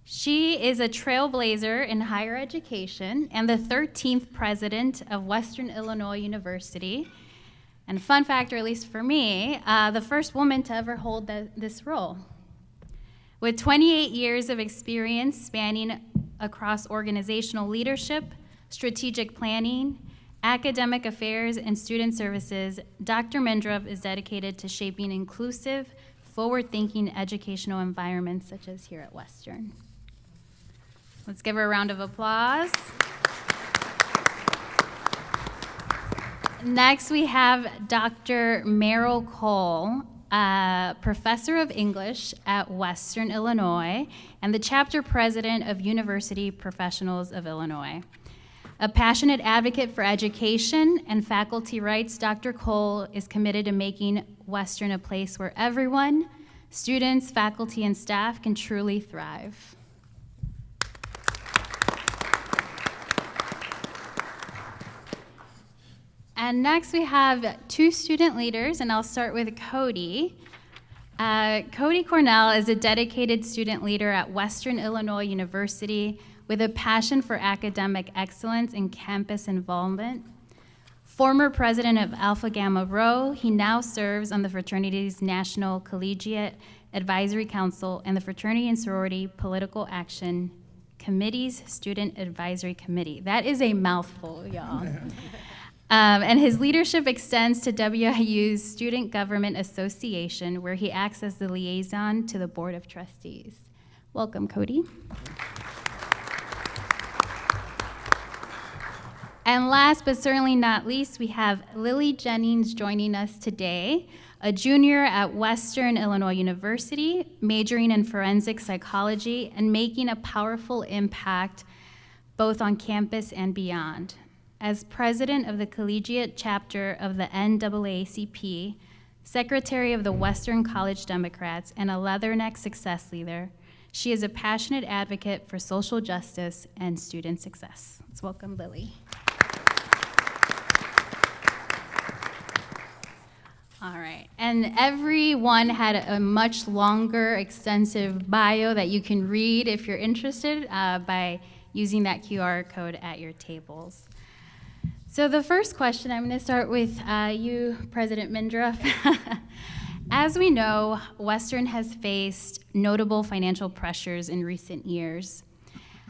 She is a trailblazer in higher education and the 13th president of Western Illinois University. And fun fact, or at least for me, the first woman to ever hold this role. With 28 years of experience spanning across organizational leadership, strategic planning, academic affairs, and student services, Dr. Mindrup is dedicated to shaping inclusive, forward-thinking educational environments such as here at Western. Let's give her a round of applause. Next, we have Dr. Merrill Cole, professor of English at Western Illinois and the chapter president of University Professionals of Illinois. A passionate advocate for education and faculty rights, Dr. Cole is committed to making Western a place where everyone, students, faculty, and staff can truly thrive. And next we have two student leaders, and I'll start with Cody. Cody Cornell is a dedicated student leader at Western Illinois University with a passion for academic excellence and campus involvement. Former president of Alpha Gamma Rho, he now serves on the fraternity's National Collegiate Advisory Council and the Fraternity and Sorority Political Action Committee's Student Advisory Committee. That is a mouthful, y'all. And his leadership extends to WIU's Student Government Association, where he acts as the liaison to the Board of Trustees. Welcome, Cody. And last but certainly not least, we have Lily Jennings joining us today, a junior at Western Illinois University, majoring in forensic psychology and making a powerful impact both on campus and beyond. As president of the collegiate chapter of the NAACP, secretary of the Western College Democrats, and a Leatherneck success leader, she is a passionate advocate for social justice and student success. Let's welcome Lily. All right, and everyone had a much longer, extensive bio that you can read if you're interested by using that QR code at your tables. So the first question, I'm going to start with you, President Mindrup. As we know, Western has faced notable financial pressures in recent years.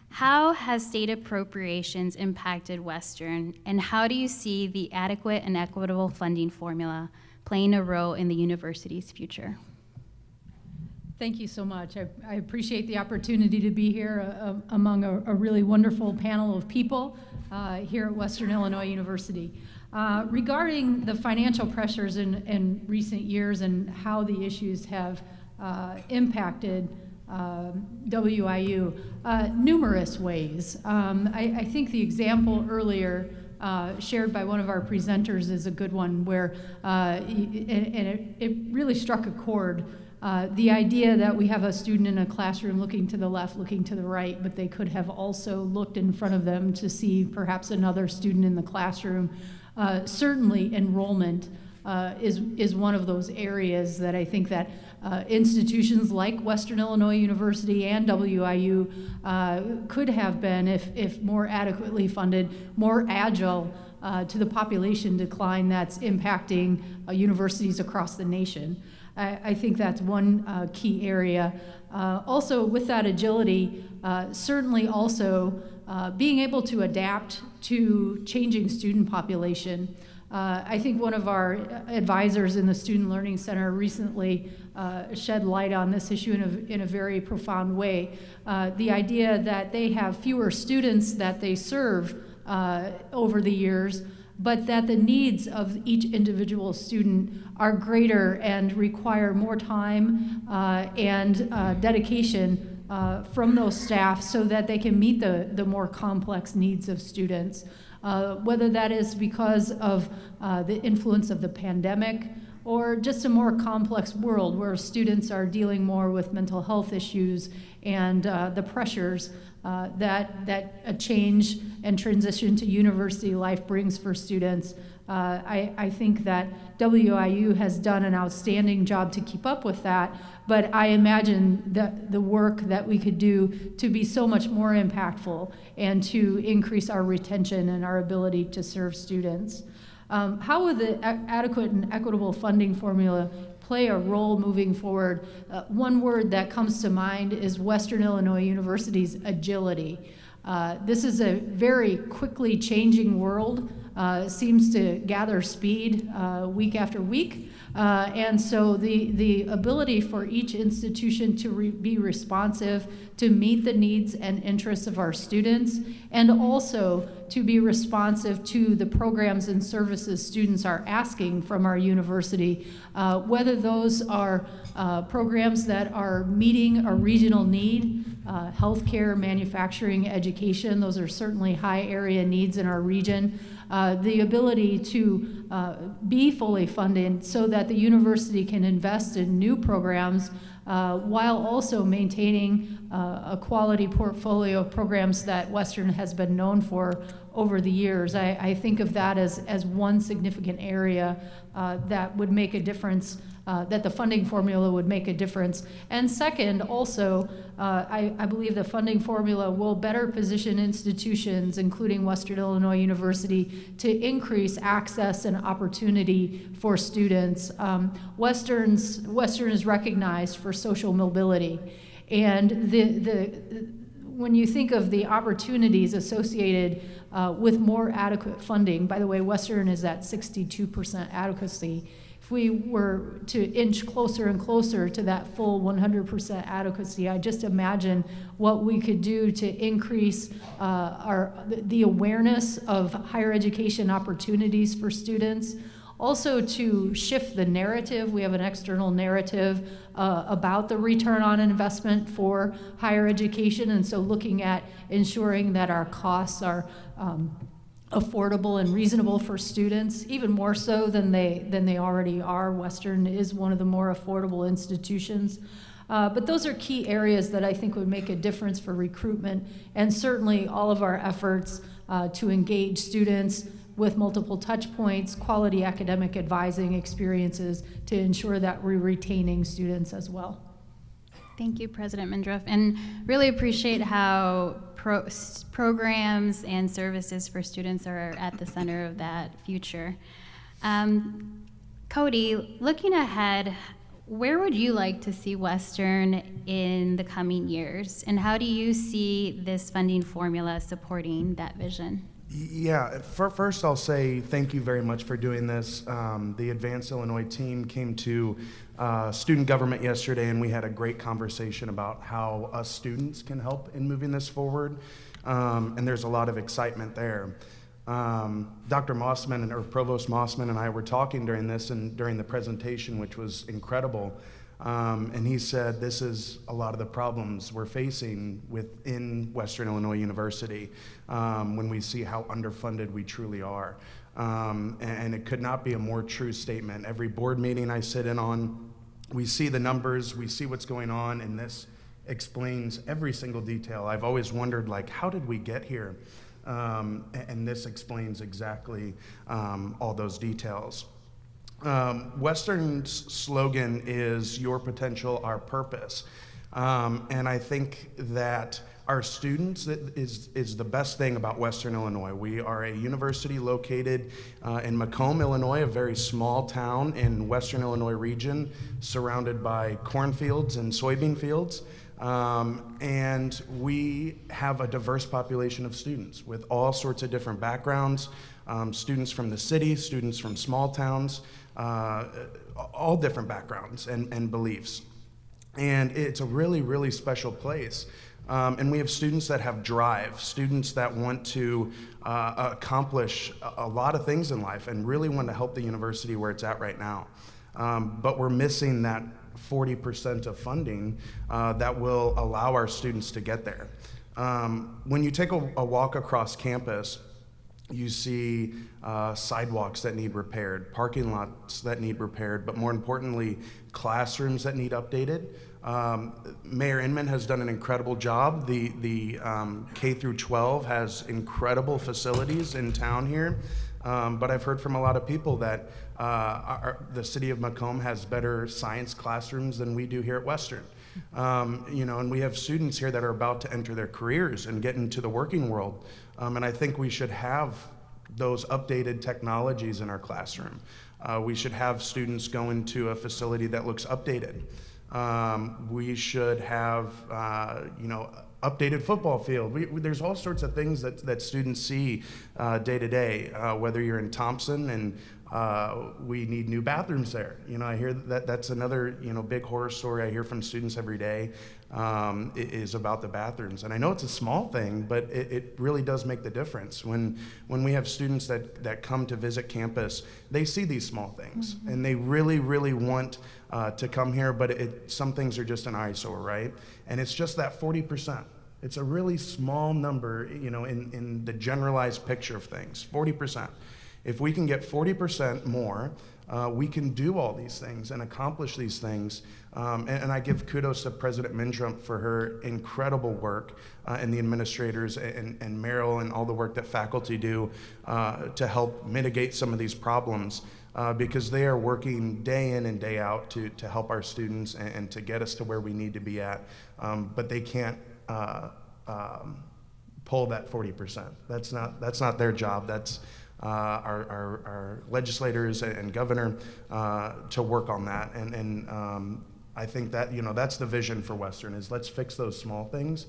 How has state appropriations impacted Western, and how do you see the adequate and equitable funding formula playing a role in the university's future? Thank you so much. I appreciate the opportunity to be here among a really wonderful panel of people here at Western Illinois University. Regarding the financial pressures in recent years and how the issues have impacted WIU, numerous ways. I think the example earlier shared by one of our presenters is a good one where, it really struck a chord. The idea that we have a student in a classroom looking to the left, looking to the right, but they could have also looked in front of them to see perhaps another student in the classroom. Certainly enrollment is one of those areas that I think that institutions like Western Illinois University and WIU could have been, if more adequately funded, more agile to the population decline that's impacting universities across the nation. I think that's one key area. Also, with that agility, certainly also being able to adapt to changing student population. I think one of our advisors in the Student Learning Center recently shed light on this issue in a very profound way. The idea that they have fewer students that they serve over the years, but that the needs of each individual student are greater and require more time and dedication from those staff so that they can meet the more complex needs of students. Whether that is because of the influence of the pandemic or just a more complex world where students are dealing more with mental health issues and the pressures that a change and transition to university life brings for students. I think that WIU has done an outstanding job to keep up with that, but I imagine that the work that we could do to be so much more impactful and to increase our retention and our ability to serve students. How would the adequate and equitable funding formula play a role moving forward? One word that comes to mind is Western Illinois University's agility. This is a very quickly changing world, seems to gather speed week after week. And so the ability for each institution to be responsive to meet the needs and interests of our students, and also to be responsive to the programs and services students are asking from our university, whether those are programs that are meeting a regional need, healthcare, manufacturing, education, those are certainly high area needs in our region. The ability to be fully funded so that the university can invest in new programs while also maintaining a quality portfolio of programs that Western has been known for over the years. I think of that as one significant area that would make a difference, that the funding formula would make a difference. And second, also, I believe the funding formula will better position institutions, including Western Illinois University, to increase access and opportunity for students. Western is recognized for social mobility, and when you think of the opportunities associated with more adequate funding, by the way, Western is at 62% adequacy if we were to inch closer and closer to that full 100% adequacy, I just imagine what we could do to increase the awareness of higher education opportunities for students. Also to shift the narrative. We have an external narrative about the return on investment for higher education, and so looking at ensuring that our costs are affordable and reasonable for students, even more so than they already are. Western is one of the more affordable institutions. But those are key areas that I think would make a difference for recruitment, and certainly all of our efforts to engage students with multiple touch points, quality academic advising experiences to ensure that we're retaining students as well. Thank you, President Mindruff, and really appreciate how programs and services for students are at the center of that future. Cody, looking ahead, where would you like to see Western in the coming years, and how do you see this funding formula supporting that vision? Yeah, first I'll say thank you very much for doing this. The Advanced Illinois team came to student government yesterday, and we had a great conversation about how us students can help in moving this forward, and there's a lot of excitement there. Dr. Mossman, or Provost Mossman, and I were talking during this and during the presentation, which was incredible. And he said this is a lot of the problems we're facing within Western Illinois University when we see how underfunded we truly are. And it could not be a more true statement. Every board meeting I sit in on, we see the numbers, we see what's going on, and this explains every single detail. I've always wondered, like, how did we get here? And this explains exactly all those details. Western's slogan is "Your potential, our purpose," and I think that our students is the best thing about Western Illinois. We are a university located in Macomb, Illinois, a very small town in Western Illinois region, surrounded by cornfields and soybean fields. And we have a diverse population of students with all sorts of different backgrounds, students from the city, students from small towns, all different backgrounds and beliefs. And it's a really, really special place. And we have students that have drive, students that want to accomplish a lot of things in life and really want to help the university where it's at right now. But we're missing that 40% of funding that will allow our students to get there. When you take a walk across campus, you see sidewalks that need repaired, parking lots that need repaired, but more importantly, classrooms that need updated. Mayor Inman has done an incredible job. The K through 12 has incredible facilities in town here, but I've heard from a lot of people that the city of Macomb has better science classrooms than we do here at Western. And we have students here that are about to enter their careers and get into the working world. And I think we should have those updated technologies in our classroom. We should have students go into a facility that looks updated. We should have, updated football field. There's all sorts of things that students see day to day, whether you're in Thompson and we need new bathrooms there. I hear that's another, big horror story I hear from students every day is about the bathrooms. And I know it's a small thing, but it really does make the difference. When we have students that come to visit campus, they see these small things, mm-hmm. and they really, really want to come here, but some things are just an eyesore, right? And it's just that 40%. It's a really small number, in the generalized picture of things, 40%. If we can get 40% more, we can do all these things and accomplish these things. And I give kudos to President Mindruff for her incredible work and the administrators and Meryl and all the work that faculty do to help mitigate some of these problems because they are working day in and day out to help our students and to get us to where we need to be at. But they can't pull that 40%. That's not their job. That's our legislators and governor to work on that. And I think that, that's the vision for Western is let's fix those small things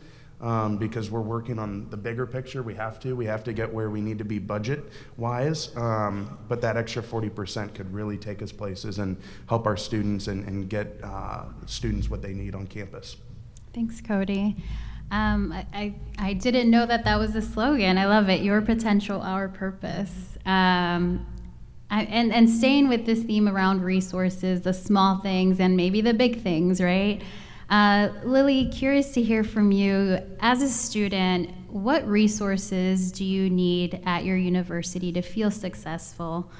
because we're working on the bigger picture. We have to get where we need to be budget-wise, but that extra 40% could really take us places and help our students and get students what they need on campus. Thanks, Cody. I didn't know that was the slogan. I love it. Your potential, our purpose. And staying with this theme around resources, the small things and maybe the big things, right? Lily, curious to hear from you. As a student, what resources do you need at your university to feel successful?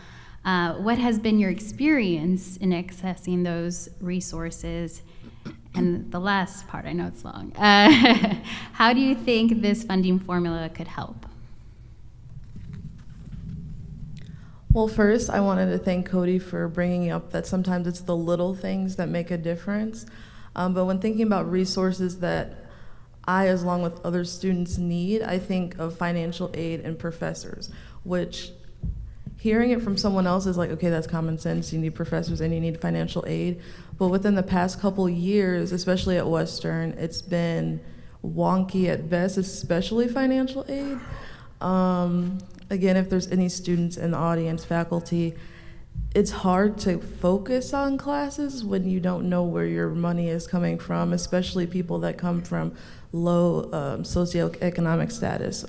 What has been your experience in accessing those resources? And the last part, I know it's long. How do you think this funding formula could help? Well, first, I wanted to thank Cody for bringing up that sometimes it's the little things that make a difference. But when thinking about resources that I, as along with other students, need, I think of financial aid and professors, which hearing it from someone else is like, okay, that's common sense. You need professors and you need financial aid. But within the past couple years, especially at Western, it's been wonky at best, especially financial aid. Again, if there's any students in the audience, faculty, it's hard to focus on classes when you don't know where your money is coming from, especially people that come from low socioeconomic status.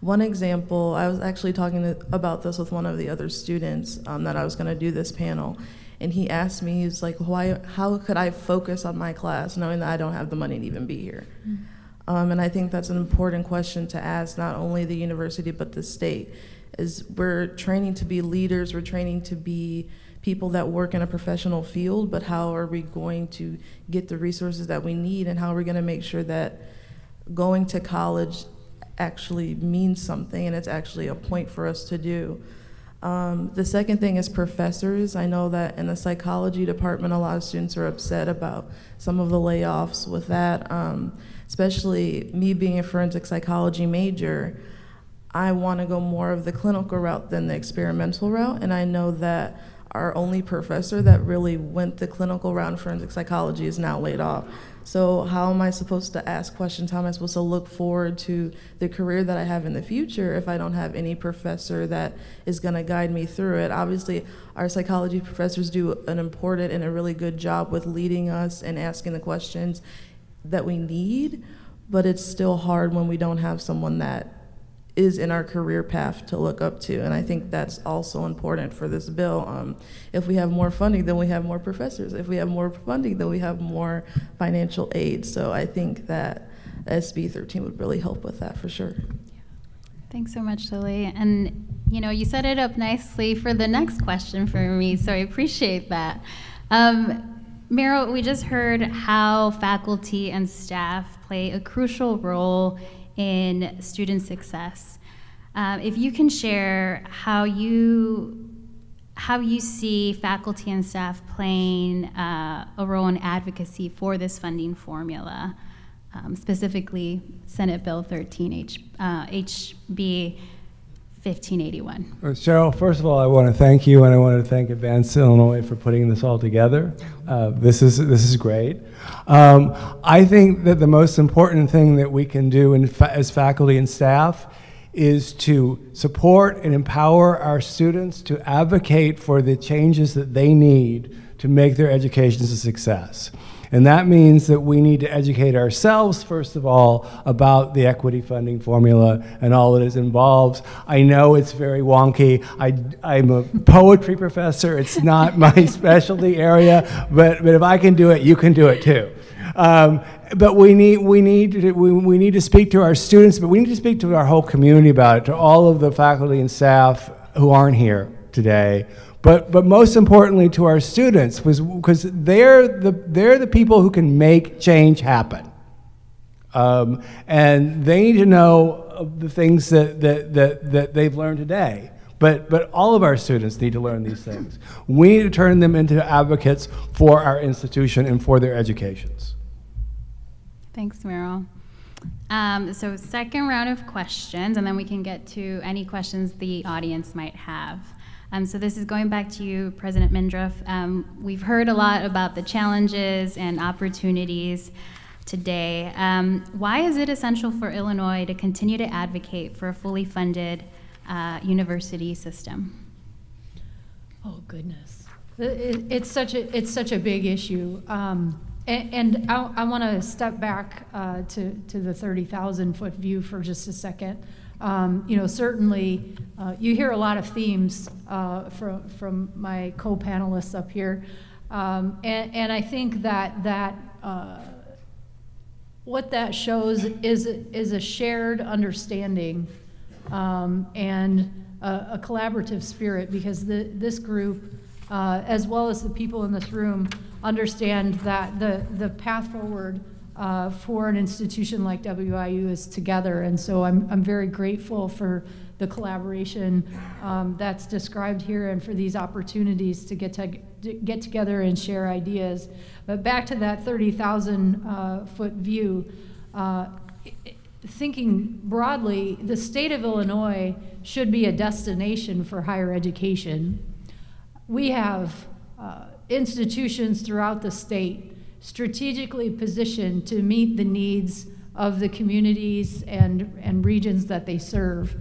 One example, I was actually talking about this with one of the other students that I was going to do this panel, and he asked me, he was like, how could I focus on my class knowing that I don't have the money to even be here? And I think that's an important question to ask not only the university but the state, is we're training to be leaders, we're training to be people that work in a professional field, but how are we going to get the resources that we need, and how are we going to make sure that going to college actually means something and it's actually a point for us to do. The second thing is professors. I know that in the psychology department, a lot of students are upset about some of the layoffs with that, especially me being a forensic psychology major. I want to go more of the clinical route than the experimental route, and I know that our only professor that really went the clinical route in forensic psychology is now laid off. So how am I supposed to ask questions? How am I supposed to look forward to the career that I have in the future if I don't have any professor that is going to guide me through it? Obviously, our psychology professors do an important and a really good job with leading us and asking the questions that we need, but it's still hard when we don't have someone that is in our career path to look up to, and I think that's also important for this bill. If we have more funding, then we have more professors. If we have more funding, then we have more financial aid. So I think that SB 13 would really help with that for sure. Thanks so much, Lily. And you set it up nicely for the next question for me, so I appreciate that. Meryl, we just heard how faculty and staff play a crucial role in student success. If you can share how you see faculty and staff playing a role in advocacy for this funding formula, specifically Senate Bill 13, HB 1581. Cheryl, first of all, I want to thank you, and I want to thank Advanced Illinois for putting this all together. This is great. I think that the most important thing that we can do as faculty and staff is to support and empower our students to advocate for the changes that they need to make their educations a success. And that means that we need to educate ourselves, first of all, about the equity funding formula and all that it involves. I know it's very wonky. I'm a poetry professor. It's not my specialty area, but if I can do it, you can do it too. But we need to speak to our students, but we need to speak to our whole community about it, to all of the faculty and staff who aren't here today. But most importantly to our students, because they're the people who can make change happen, and they need to know the things that they've learned today. But all of our students need to learn these things. We need to turn them into advocates for our institution and for their educations. Thanks, Meryl. So second round of questions, and then we can get to any questions the audience might have. So this is going back to you, President Mindruff. We've heard a lot about the challenges and opportunities. today. Why is it essential for Illinois to continue to advocate for a fully funded university system? Oh, goodness. It's such a big issue. And I want to step back to the 30,000-foot view for just a second. Certainly you hear a lot of themes from my co-panelists up here. And I think that what that shows is a shared understanding and a collaborative spirit, because this group, as well as the people in this room, understand that the path forward for an institution like WIU is together. And so I'm very grateful for the collaboration that's described here and for these opportunities to get together and share ideas. But back to that 30,000-foot view, thinking broadly, the state of Illinois should be a destination for higher education. We have institutions throughout the state strategically positioned to meet the needs of the communities and regions that they serve.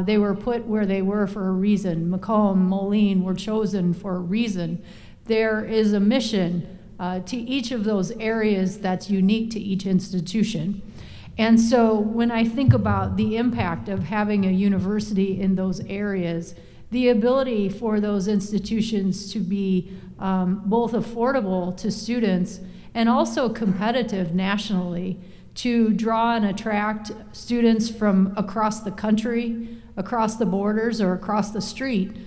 They were put where they were for a reason. Macomb, Moline were chosen for a reason. There is a mission to each of those areas that's unique to each institution. And so when I think about the impact of having a university in those areas, the ability for those institutions to be both affordable to students and also competitive nationally, to draw and attract students from across the country, across the borders, or across the street.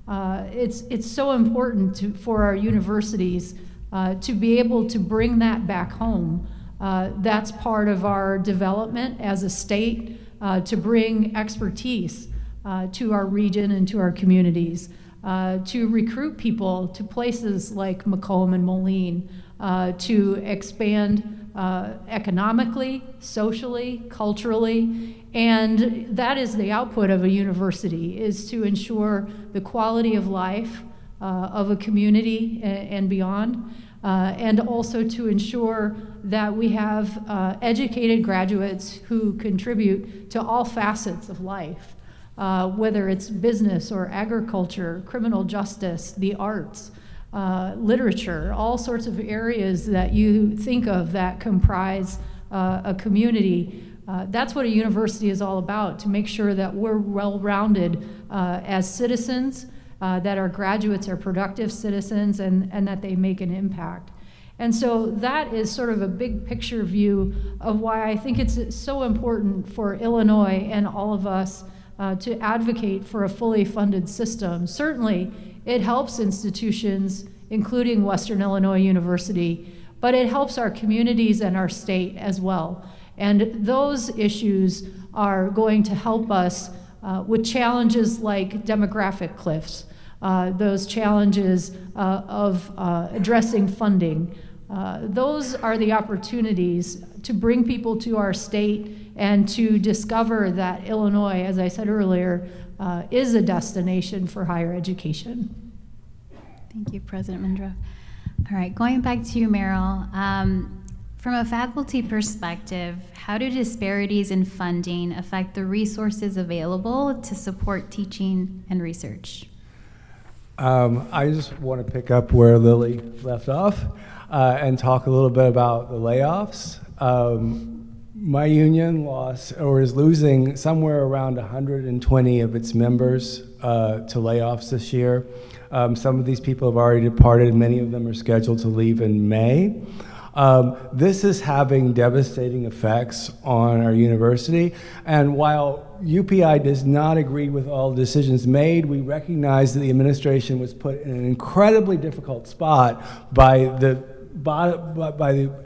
It's so important for our universities to be able to bring that back home. That's part of our development as a state, to bring expertise to our region and to our communities, to recruit people to places like Macomb and Moline, to expand economically, socially, culturally, and that is the output of a university, is to ensure the quality of life of a community and beyond, and also to ensure that we have educated graduates who contribute to all facets of life, whether it's business or agriculture, criminal justice, the arts, literature, all sorts of areas that you think of that comprise a community. That's what a university is all about, to make sure that we're well-rounded as citizens, that our graduates are productive citizens, and that they make an impact. And so that is sort of a big picture view of why I think it's so important for Illinois and all of us to advocate for a fully funded system. Certainly, it helps institutions, including Western Illinois University, but it helps our communities and our state as well. And those issues are going to help us with challenges like demographic cliffs, those challenges of addressing funding. Those are the opportunities to bring people to our state and to discover that Illinois, as I said earlier, is a destination for higher education. Thank you, President Mindra. All right, going back to you, Meryl. From a faculty perspective, how do disparities in funding affect the resources available to support teaching and research? I just want to pick up where Lily left off and talk a little bit about the layoffs. My union lost, or is losing, somewhere around 120 of its members to layoffs this year. Some of these people have already departed. Many of them are scheduled to leave in May. This is having devastating effects on our university. And while UPI does not agree with all decisions made, we recognize that the administration was put in an incredibly difficult spot by the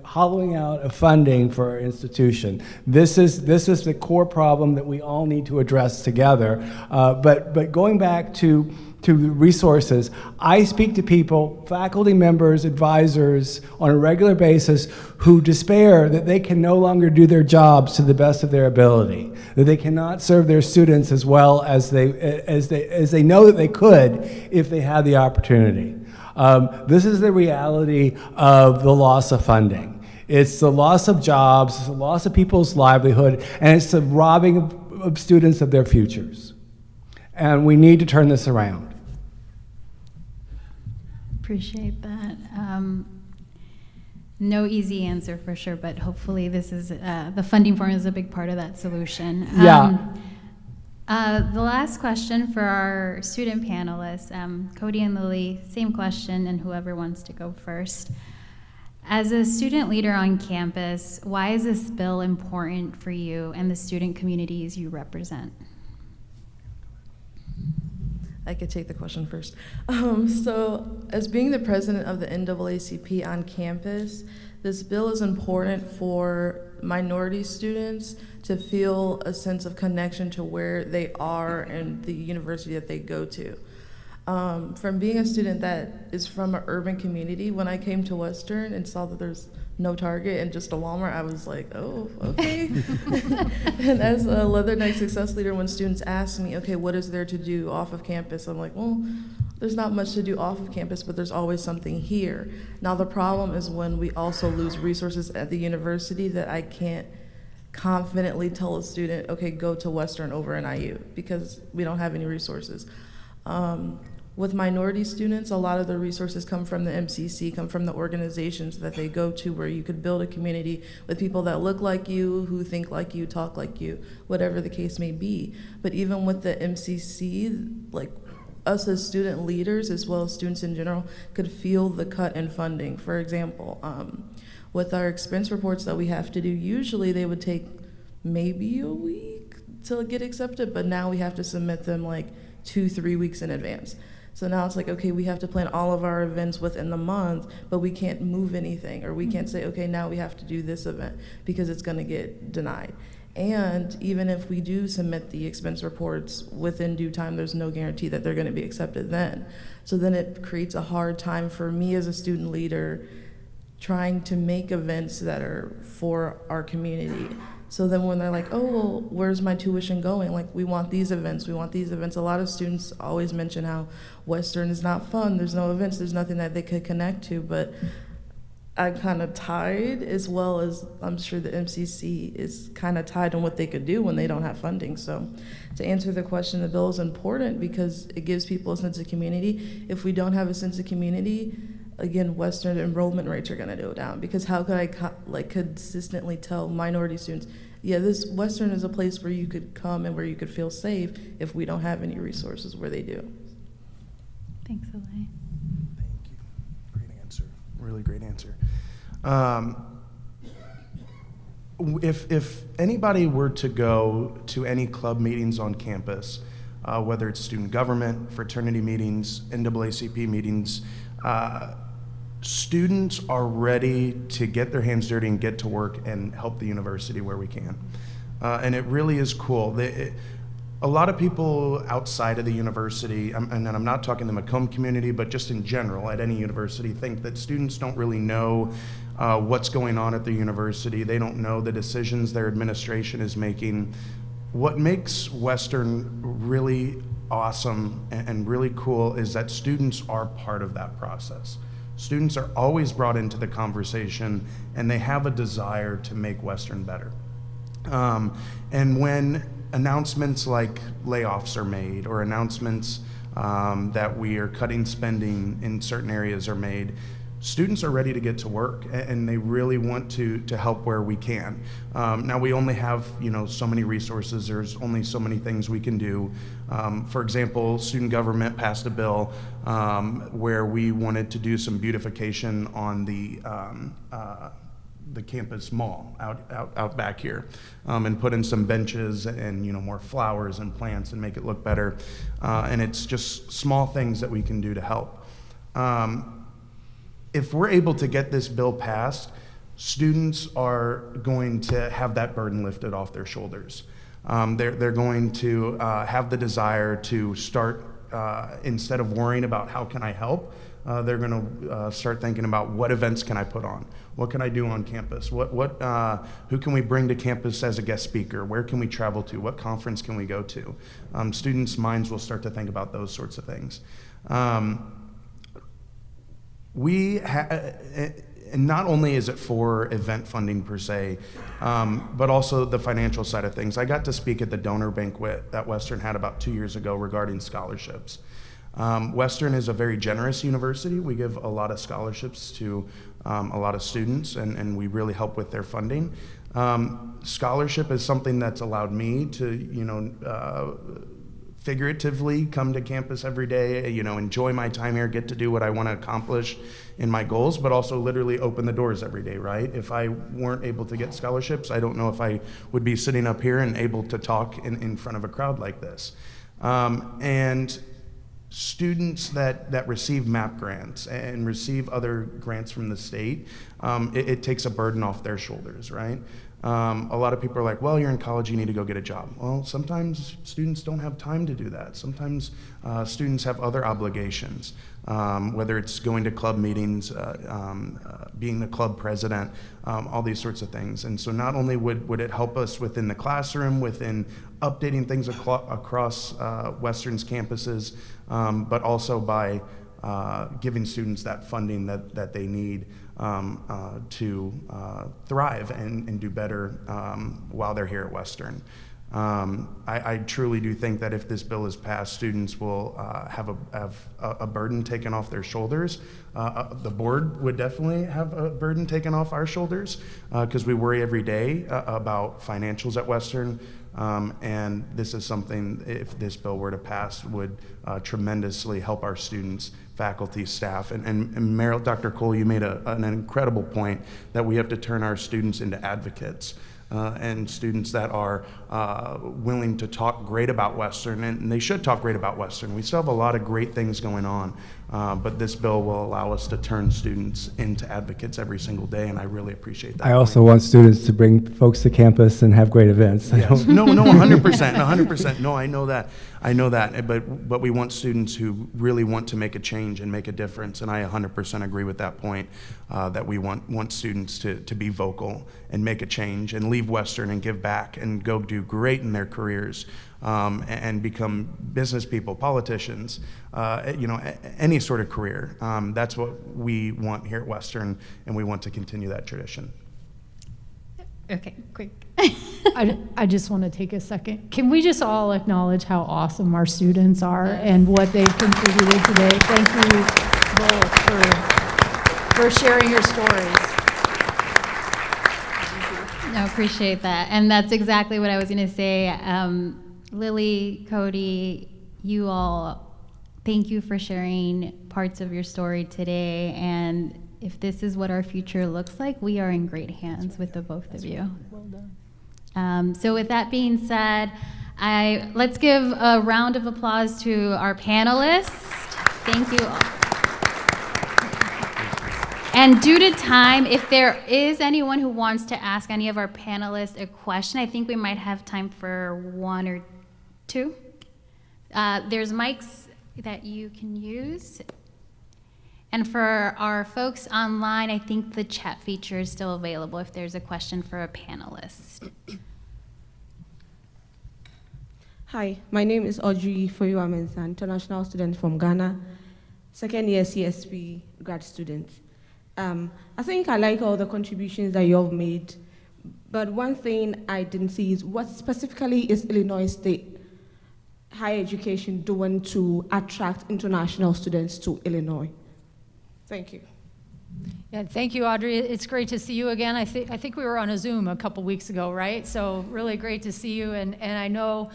hollowing out of funding for our institution. This is the core problem that we all need to address together. But going back to resources, I speak to people, faculty members, advisors, on a regular basis who despair that they can no longer do their jobs to the best of their ability, that they cannot serve their students as well as they know that they could if they had the opportunity. This is the reality of the loss of funding. It's the loss of jobs, it's the loss of people's livelihood, and it's the robbing of students of their futures. And we need to turn this around. Appreciate that. No easy answer for sure, but hopefully this is, the funding formula is a big part of that solution. Yeah. The last question for our student panelists, Cody and Lily, same question, and whoever wants to go first. As a student leader on campus, why is this bill important for you and the student communities you represent? I could take the question first. So, as being the president of the NAACP on campus, this bill is important for minority students to feel a sense of connection to where they are and the university that they go to. From being a student that is from an urban community, when I came to Western and saw that there's no Target and just a Walmart, I was like, oh, okay. And as a Leather Neck Success Leader, when students ask me, okay, what is there to do off of campus? I'm like, well, there's not much to do off of campus, but there's always something here. Now the problem is when we also lose resources at the university that I can't confidently tell a student, okay, go to Western over NIU, because we don't have any resources. With minority students, a lot of the resources come from the MCC, come from the organizations that they go to, where you could build a community with people that look like you, who think like you, talk like you, whatever the case may be. But even with the MCC, like us as student leaders, as well as students in general, could feel the cut in funding. For example, with our expense reports that we have to do, usually they would take maybe a week to get accepted, but now we have to submit them like 2-3 weeks in advance. So now it's like, okay, we have to plan all of our events within the month, but we can't move anything, or we can't say, okay, now we have to do this event because it's gonna get denied. And even if we do submit the expense reports within due time, there's no guarantee that they're gonna be accepted then. So then it creates a hard time for me as a student leader trying to make events that are for our community. So then when they're like, oh, well, where's my tuition going? Like, we want these events, we want these events. A lot of students always mention how Western is not fun, there's no events, there's nothing that they could connect to, but I'm kind of tied, as well as I'm sure the MCC is kind of tied on what they could do when they don't have funding. So to answer the question, the bill is important because it gives people a sense of community. If we don't have a sense of community, again, Western enrollment rates are gonna go down, because how could I consistently tell minority students, yeah, this Western is a place where you could come and where you could feel safe if we don't have any resources where they do. Thanks, Elaine. Thank you. Great answer. Really great answer. If anybody were to go to any club meetings on campus, whether it's student government, fraternity meetings, NAACP meetings, students are ready to get their hands dirty and get to work and help the university where we can. And it really is cool. A lot of people outside of the university, and I'm not talking the Macomb community, but just in general at any university, think that students don't really know what's going on at the university. They don't know the decisions their administration is making. What makes Western really awesome and really cool is that students are part of that process. Students are always brought into the conversation, and they have a desire to make Western better. And when announcements like layoffs are made, or announcements that we are cutting spending in certain areas are made, students are ready to get to work, and they really want to help where we can. Now we only have so many resources. There's only so many things we can do. For example, student government passed a bill where we wanted to do some beautification on the campus mall out back here, and put in some benches and more flowers and plants and make it look better. And it's just small things that we can do to help. If we're able to get this bill passed, students are going to have that burden lifted off their shoulders. They're going to have the desire to start, instead of worrying about how can I help, they're going to start thinking about what events can I put on? What can I do on campus? Who can we bring to campus as a guest speaker? Where can we travel to? What conference can we go to? Students' minds will start to think about those sorts of things. and not only is it for event funding per se, but also the financial side of things. I got to speak at the donor banquet that Western had about 2 years ago regarding scholarships. Western is a very generous university. We give a lot of scholarships to a lot of students, and we really help with their funding. Scholarship is something that's allowed me to, figuratively come to campus every day, enjoy my time here, get to do what I want to accomplish in my goals, but also literally open the doors every day, right? If I weren't able to get scholarships, I don't know if I would be sitting up here and able to talk in front of a crowd like this. And students that receive MAP grants and receive other grants from the state, it takes a burden off their shoulders, right? A lot of people are like, well, you're in college, you need to go get a job. Well, sometimes students don't have time to do that. Sometimes students have other obligations, whether it's going to club meetings, being the club president, all these sorts of things. And so not only would it help us within the classroom, within updating things across Western's campuses, but also by giving students that funding that they need to thrive and do better while they're here at Western. I truly do think that if this bill is passed, students will have a burden taken off their shoulders. The board would definitely have a burden taken off our shoulders because we worry every day about financials at Western. And this is something, if this bill were to pass, would tremendously help our students, faculty, staff. And Meryl, Dr. Cole, you made an incredible point that we have to turn our students into advocates. And students that are willing to talk great about Western, and they should talk great about Western. We still have a lot of great things going on, but this bill will allow us to turn students into advocates every single day, and I really appreciate that. I also want students to bring folks to campus and have great events. Yes. No, 100%, 100%. No, I know that, but we want students who really want to make a change and make a difference, and I 100% agree with that point, that we want students to be vocal and make a change and leave Western and give back and go do great in their careers, and become business people, politicians, any sort of career. That's what we want here at Western, and we want to continue that tradition. Okay, quick. I just want to take a second. Can we just all acknowledge how awesome our students are and what they've contributed today? Thank you both for sharing your stories. No, appreciate that. And that's exactly what I was going to say. Lily, Cody, you all, thank you for sharing parts of your story today. And if this is what our future looks like, we are in great hands with the both of you. Well done. So with that being said, let's give a round of applause to our panelists. Thank you all. And due to time, if there is anyone who wants to ask any of our panelists a question, I think we might have time for one or two. There's mics that you can use. And for our folks online, I think the chat feature is still available if there's a question for a panelist. Hi, my name is Audrey Foyuamensa, international student from Ghana, second year CSP grad student. I think I like all the contributions that you have made, but one thing I didn't see is what specifically is Illinois State higher education doing to attract international students to Illinois? Thank you. Yeah, thank you, Audrey. It's great to see you again. I think we were on a Zoom a couple weeks ago, right? So really great to see you, and I know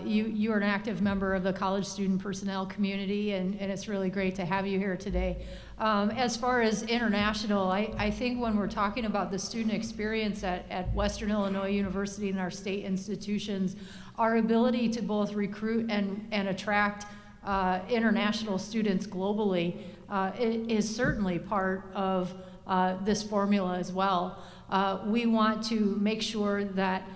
you are an active member of the college student personnel community, and it's really great to have you here today. As far as international, I think when we're talking about the student experience at Western Illinois University and our state institutions, our ability to both recruit and attract international students globally is certainly part of this formula as well. We want to make sure that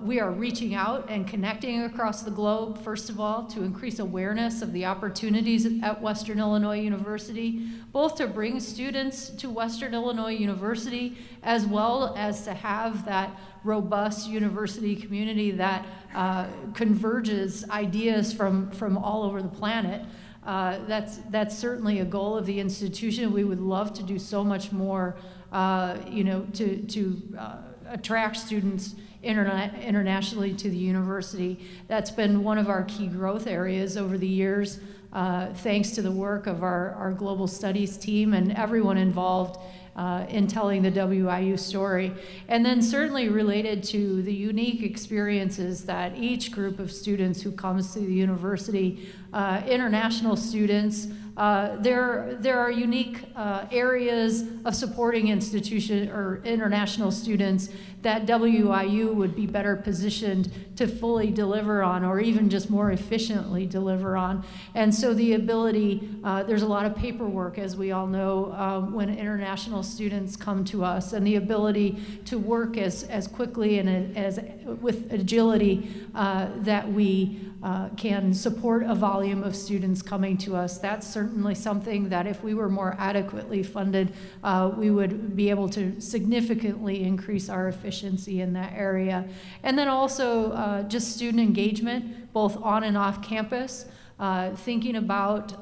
we are reaching out and connecting across the globe, first of all, to increase awareness of the opportunities at Western Illinois University, both to bring students to Western Illinois University, as well as to have that robust university community that converges ideas from all over the planet. That's certainly a goal of the institution. We would love to do so much more, to attract students internationally to the university. That's been one of our key growth areas over the years, thanks to the work of our global studies team and everyone involved in telling the WIU story. And then certainly related to the unique experiences that each group of students who comes to the university, international students, there are unique areas of supporting institution or international students that WIU would be better positioned to fully deliver on, or even just more efficiently deliver on. And so the ability, there's a lot of paperwork, as we all know, when international students come to us, and the ability to work as quickly and as with agility that we can support a volume of students coming to us. That's certainly something that if we were more adequately funded, we would be able to significantly increase our efficiency in that area. And then also just student engagement, both on and off campus. Thinking about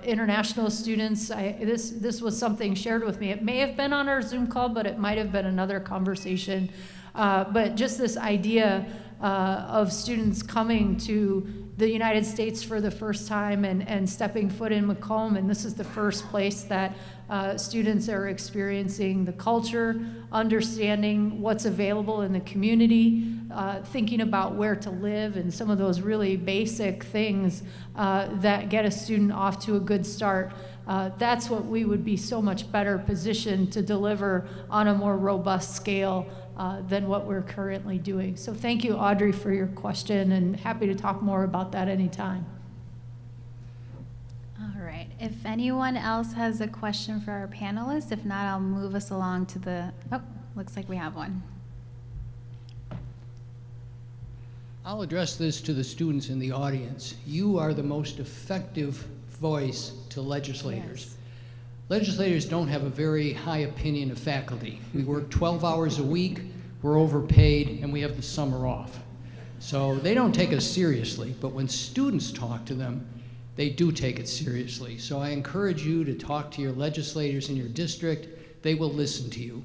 international students, this was something shared with me. It may have been on our Zoom call, but it might have been another conversation. But just this idea of students coming to the United States for the first time and stepping foot in Macomb, and this is the first place that students are experiencing the culture, understanding what's available in the community, thinking about where to live, and some of those really basic things that get a student off to a good start. That's what we would be so much better positioned to deliver on a more robust scale than what we're currently doing. So thank you, Audrey, for your question, and happy to talk more about that anytime. All right. If anyone else has a question for our panelists, if not, I'll move us along to the, looks like we have one. I'll address this to the students in the audience. You are the most effective voice to legislators. Yes. Legislators don't have a very high opinion of faculty. We work 12 hours a week, we're overpaid, and we have the summer off. So they don't take us seriously, but when students talk to them, they do take it seriously. So I encourage you to talk to your legislators in your district. They will listen to you.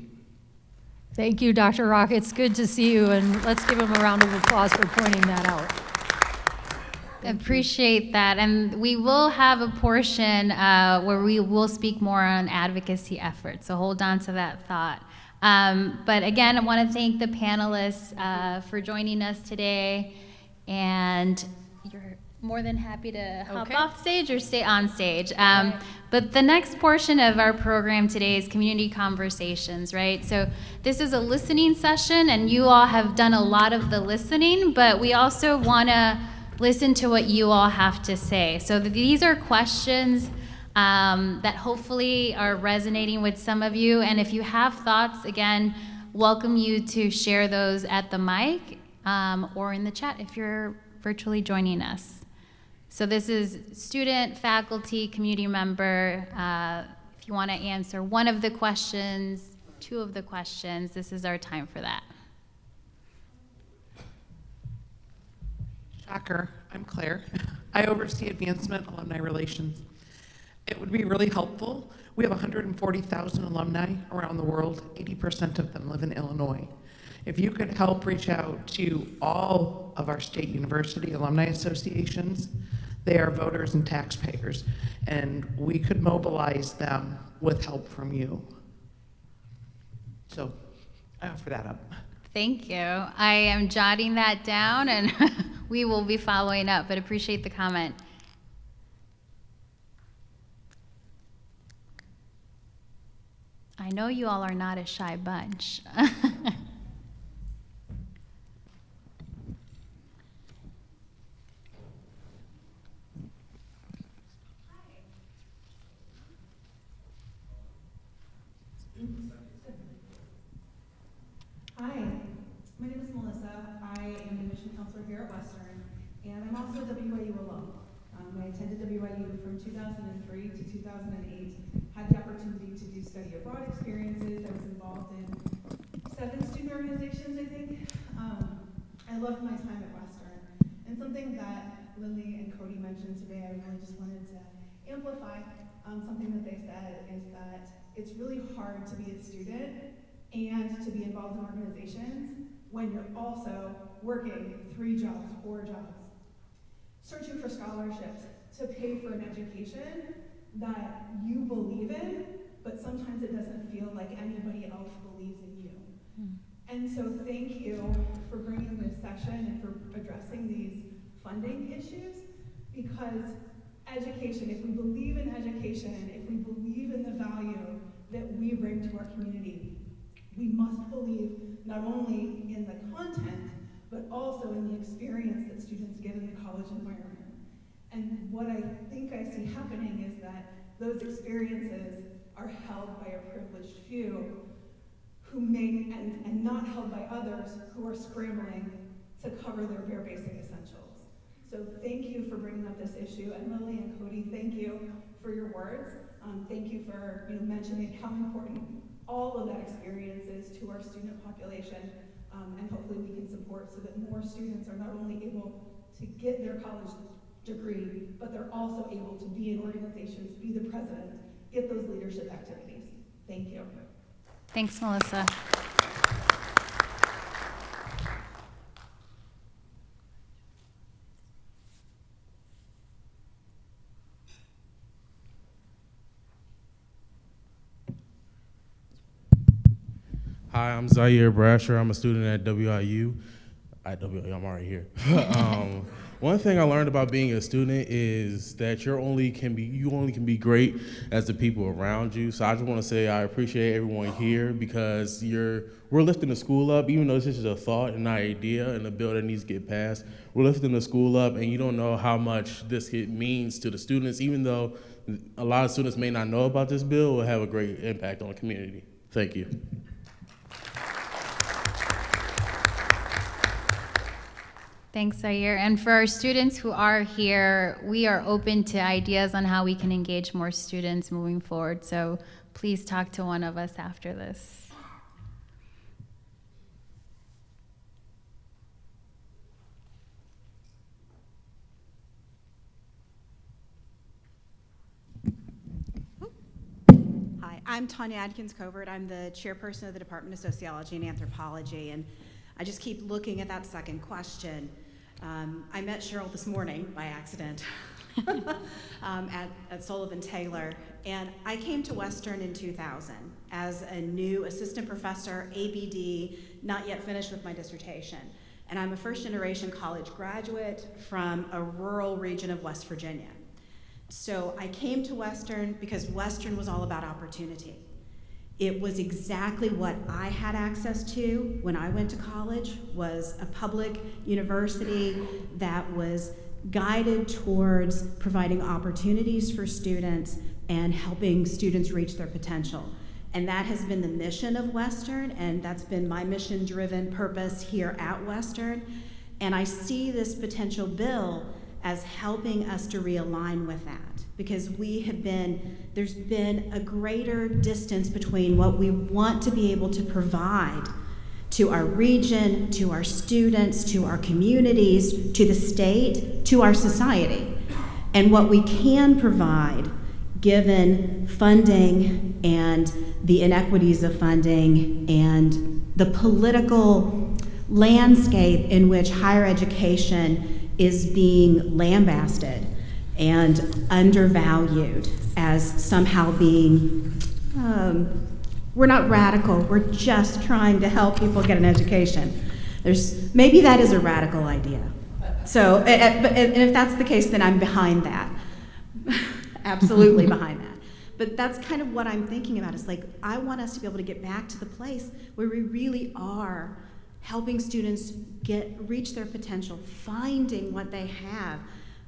Thank you, Dr. Rock. It's good to see you, and let's give him a round of applause for pointing that out. Appreciate that. And we will have a portion where we will speak more on advocacy efforts, so hold on to that thought. But again, I want to thank the panelists for joining us today, and you're more than happy to hop off stage or stay on stage. But the next portion of our program today is community conversations, right? So this is a listening session, and you all have done a lot of the listening, but we also want to listen to what you all have to say. So these are questions that hopefully are resonating with some of you. And if you have thoughts, again, welcome you to share those at the mic or in the chat if you're virtually joining us. So this is student, faculty, community member. If you want to answer one of the questions, two of the questions, this is our time for that. Shocker, I'm Claire. I oversee advancement alumni relations. It would be really helpful. We have 140,000 alumni around the world. 80% of them live in Illinois. If you could help reach out to all of our state university alumni associations, they are voters and taxpayers, and we could mobilize them with help from you. So I offer that up. Thank you. I am jotting that down, and we will be following up, but appreciate the comment. I know you all are not a shy bunch. Hi, my name is Melissa. I am the admission counselor here at Western, and I'm also a WIU alum. I attended WIU from 2003 to 2008, had the opportunity to do study abroad experiences. I was involved in 7 student organizations, I think. I loved my time at Western. And something that Lily and Cody mentioned today, I really just wanted to amplify something that they said is that it's really hard to be a student and to be involved in organizations when you're also working 3 jobs, 4 jobs, searching for scholarships to pay for an education that you believe in, but sometimes it doesn't feel like anybody else believes in you. And so thank you for bringing this session and for addressing these funding issues, because education, if we believe in education, if we believe in the value that we bring to our community, we must believe not only in the content, but also in the experience that students get in the college environment. And what I think I see happening is that those experiences are held by a privileged few who may, and not held by others who are scrambling to cover their bare basic essentials. So thank you for bringing up this issue, and Lily and Cody, thank you for your words. Thank you for mentioning how important all of that experience is to our student population, and hopefully we can support so that more students are not only able to get their college degree, but they're also able to be in organizations, be the president, get those leadership activities. Thank you. Thanks, Melissa. Hi, I'm Zaire Brasher. I'm a student at WIU. I'm already here. One thing I learned about being a student is that you only can be great as the people around you. So I just want to say I appreciate everyone here, because we're lifting the school up, even though this is a thought and an idea and a bill that needs to get passed. We're lifting the school up, and you don't know how much this means to the students. Even though a lot of students may not know about this bill, it will have a great impact on the community. Thank you. Thanks, Zaire. And for our students who are here, we are open to ideas on how we can engage more students moving forward. So please talk to one of us after this. Hi, I'm Tanya Adkins-Covert. I'm the chairperson of the Department of Sociology and Anthropology, and I just keep looking at that second question. I met Cheryl this morning by accident at Sullivan Taylor, and I came to Western in 2000 as a new assistant professor, ABD, not yet finished with my dissertation. And I'm a first-generation college graduate from a rural region of West Virginia. So I came to Western because Western was all about opportunity. It was exactly what I had access to when I went to college, was a public university that was guided towards providing opportunities for students and helping students reach their potential. And that has been the mission of Western, and that's been my mission-driven purpose here at Western. And I see this potential bill as helping us to realign with that, because there's been a greater distance between what we want to be able to provide to our region, to our students, to our communities, to the state, to our society, and what we can provide given funding and the inequities of funding and the political landscape in which higher education is being lambasted and undervalued as somehow being, we're not radical, we're just trying to help people get an education. Maybe that is a radical idea. So, and if that's the case, then I'm behind that. Absolutely behind that. But that's kind of what I'm thinking about. It's like, I want us to be able to get back to the place where we really are helping students reach their potential, finding what they have,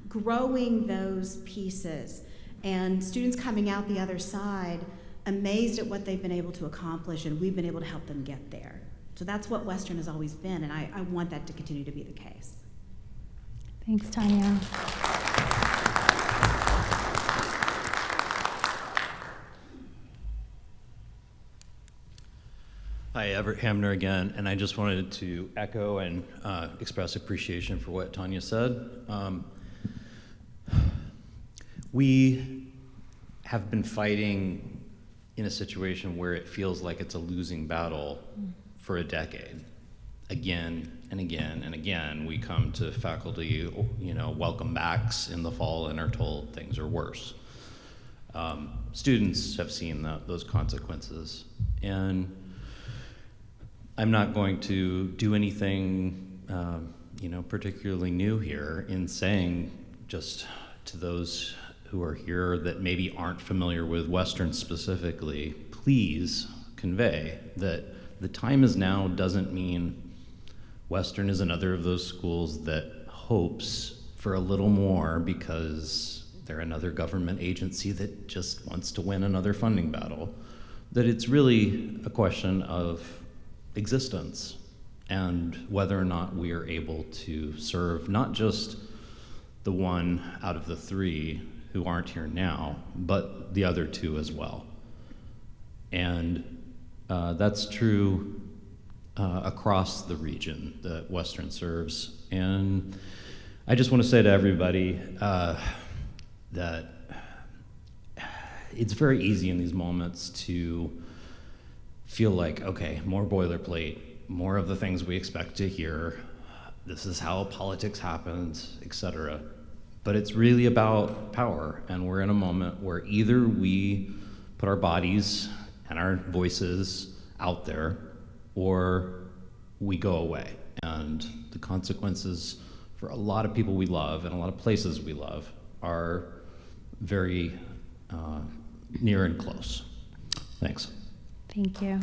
growing those pieces, and students coming out the other side amazed at what they've been able to accomplish, and we've been able to help them get there. So that's what Western has always been, and I want that to continue to be the case. Thanks, Tanya. Hi, Everett Hamner again, and I just wanted to echo and express appreciation for what Tanya said. We have been fighting in a situation where it feels like it's a losing battle for a decade. Again and again and again, we come to faculty, welcome backs in the fall and are told things are worse. Students have seen those consequences, and I'm not going to do anything, particularly new here in saying just to those who are here that maybe aren't familiar with Western specifically, please convey that the time is now doesn't mean Western is another of those schools that hopes for a little more because they're another government agency that just wants to win another funding battle. That it's really a question of existence and whether or not we are able to serve not just the one out of the three who aren't here now, but the other two as well. And that's true across the region that Western serves. And I just want to say to everybody that it's very easy in these moments to feel like, okay, more boilerplate, more of the things we expect to hear, this is how politics happens, etc. But it's really about power, and we're in a moment where either we put our bodies and our voices out there, or we go away. And the consequences for a lot of people we love and a lot of places we love are very near and close. Thanks. Thank you.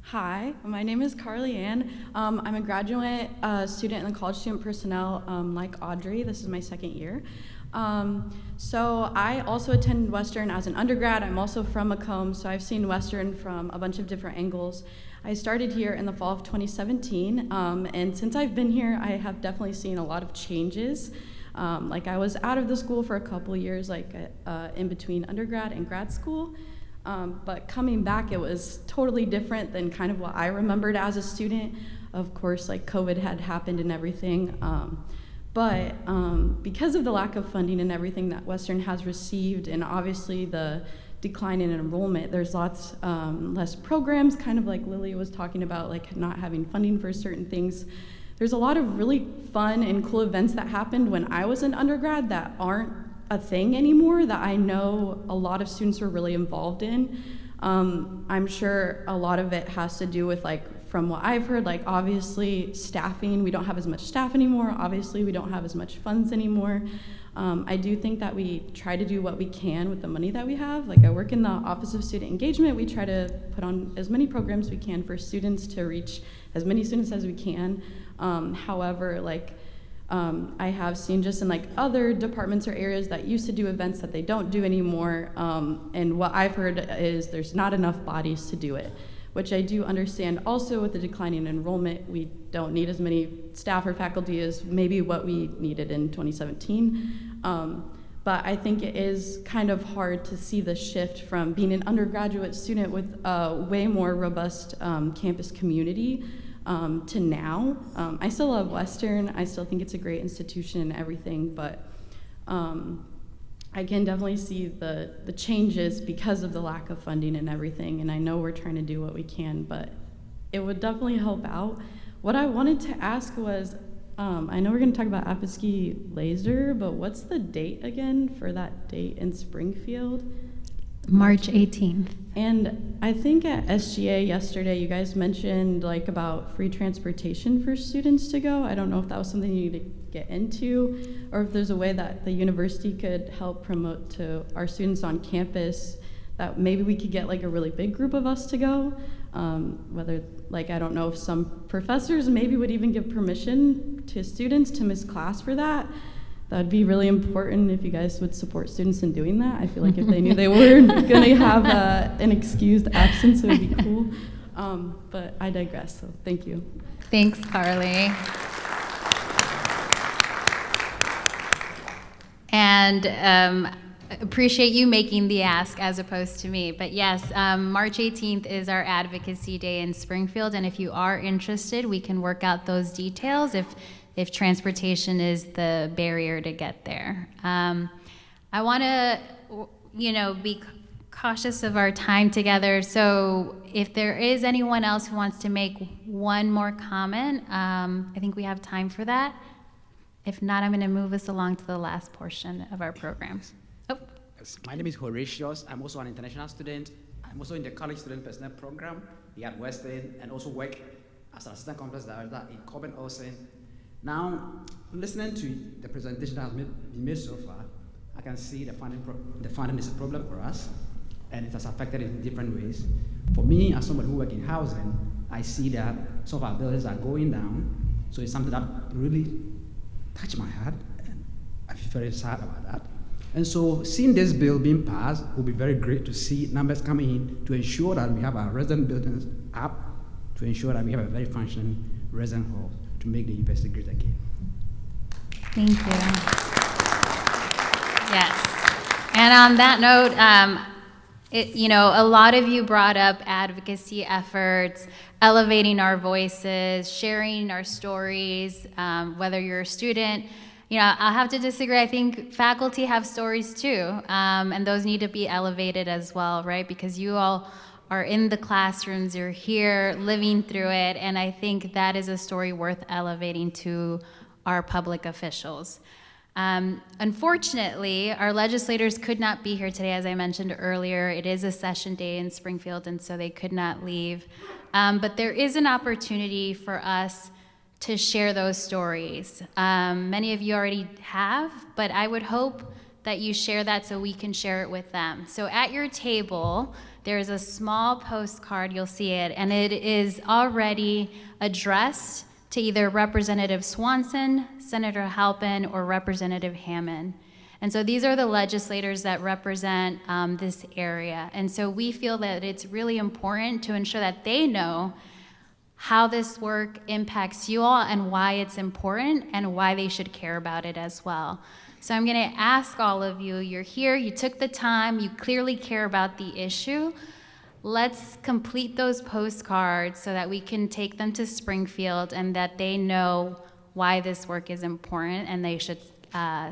Hi, my name is Carly Ann. I'm a graduate student in the College Student Personnel like Audrey. This is my second year. So I also attended Western as an undergrad. I'm also from Macomb, so I've seen Western from a bunch of different angles. I started here in the fall of 2017, and since I've been here, I have definitely seen a lot of changes. Like I was out of the school for a couple years, in between undergrad and grad school. But coming back, it was totally different than kind of what I remembered as a student. Of course, like COVID had happened and everything. But because of the lack of funding and everything that Western has received, and obviously the decline in enrollment, there's lots less programs, kind of like Lily was talking about, like not having funding for certain things. There's a lot of really fun and cool events that happened when I was an undergrad that aren't a thing anymore, that I know a lot of students were really involved in. I'm sure a lot of it has to do with, from what I've heard, obviously staffing. We don't have as much staff anymore. Obviously, we don't have as much funds anymore. I do think that we try to do what we can with the money that we have. I work in the Office of Student Engagement. We try to put on as many programs we can for students to reach as many students as we can. However, I have seen just in other departments or areas that used to do events that they don't do anymore, and what I've heard is there's not enough bodies to do it, which I do understand. Also with the declining enrollment, we don't need as many staff or faculty as maybe what we needed in 2017. But I think it is kind of hard to see the shift from being an undergraduate student with a way more robust campus community to now. I still love Western. I still think it's a great institution and everything, but I can definitely see the changes because of the lack of funding and everything, and I know we're trying to do what we can, but it would definitely help out. What I wanted to ask was, I know we're going to talk about Appiski Laser, but what's the date again for that date in Springfield? March 18th. And I think at SGA yesterday, you guys mentioned about free transportation for students to go. I don't know if that was something you need to get into, or if there's a way that the university could help promote to our students on campus that maybe we could get a really big group of us to go. Whether I don't know if some professors maybe would even give permission to students to miss class for that. That'd be really important if you guys would support students in doing that. I feel like if they knew they were gonna have an excused absence, it would be cool. But I digress, so thank you. Thanks, Carly. And appreciate you making the ask as opposed to me. But yes, March 18th is our Advocacy Day in Springfield, and if you are interested, we can work out those details if transportation is the barrier to get there. I want to, be cautious of our time together. So if there is anyone else who wants to make one more comment, I think we have time for that. If not, I'm going to move us along to the last portion of our program. Oh. Yes, my name is Horatius. I'm also an international student. I'm also in the College Student Personnel Program here at Western, and also work as an assistant complex director in Corbin Olsen. Now, listening to the presentation that has been made so far, I can see the funding is a problem for us, and it has affected in different ways. For me, as somebody who works in housing, I see that some of our buildings are going down, so it's something that really touched my heart, and I feel very sad about that. And so seeing this bill being passed will be very great to see numbers coming in to ensure that we have our resident buildings up, to ensure that we have a very functioning resident hall to make the university great again. Thank you. Yes. And on that note, a lot of you brought up advocacy efforts, elevating our voices, sharing our stories, whether you're a student. I'll have to disagree. I think faculty have stories too, and those need to be elevated as well, right? Because you all are in the classrooms, you're here living through it, and I think that is a story worth elevating to our public officials. Unfortunately, our legislators could not be here today, as I mentioned earlier. It is a session day in Springfield, and so they could not leave. But there is an opportunity for us to share those stories. Many of you already have, but I would hope that you share that so we can share it with them. So at your table, there's a small postcard, you'll see it, and it is already addressed to either Representative Swanson, Senator Halpin, or Representative Hammond. And so these are the legislators that represent this area. And so we feel that it's really important to ensure that they know how this work impacts you all and why it's important and why they should care about it as well. So I'm going to ask all of you, you're here, you took the time, you clearly care about the issue. Let's complete those postcards so that we can take them to Springfield and that they know why this work is important and they should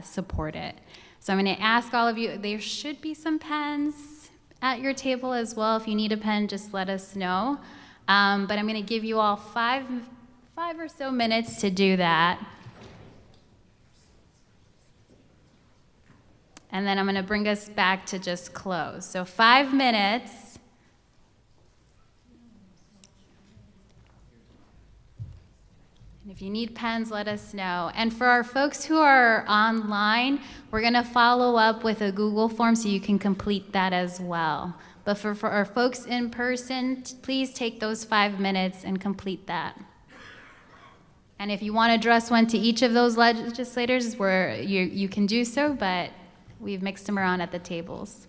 support it. So I'm going to ask all of you, there should be some pens at your table as well. If you need a pen, just let us know. But I'm going to give you all five or so minutes to do that. And then I'm going to bring us back to just close. So 5 minutes. And if you need pens, let us know. And for our folks who are online, we're going to follow up with a Google form so you can complete that as well. But for our folks in person, please take those 5 minutes and complete that. And if you want to address one to each of those legislators, you can do so, but we've mixed them around at the tables.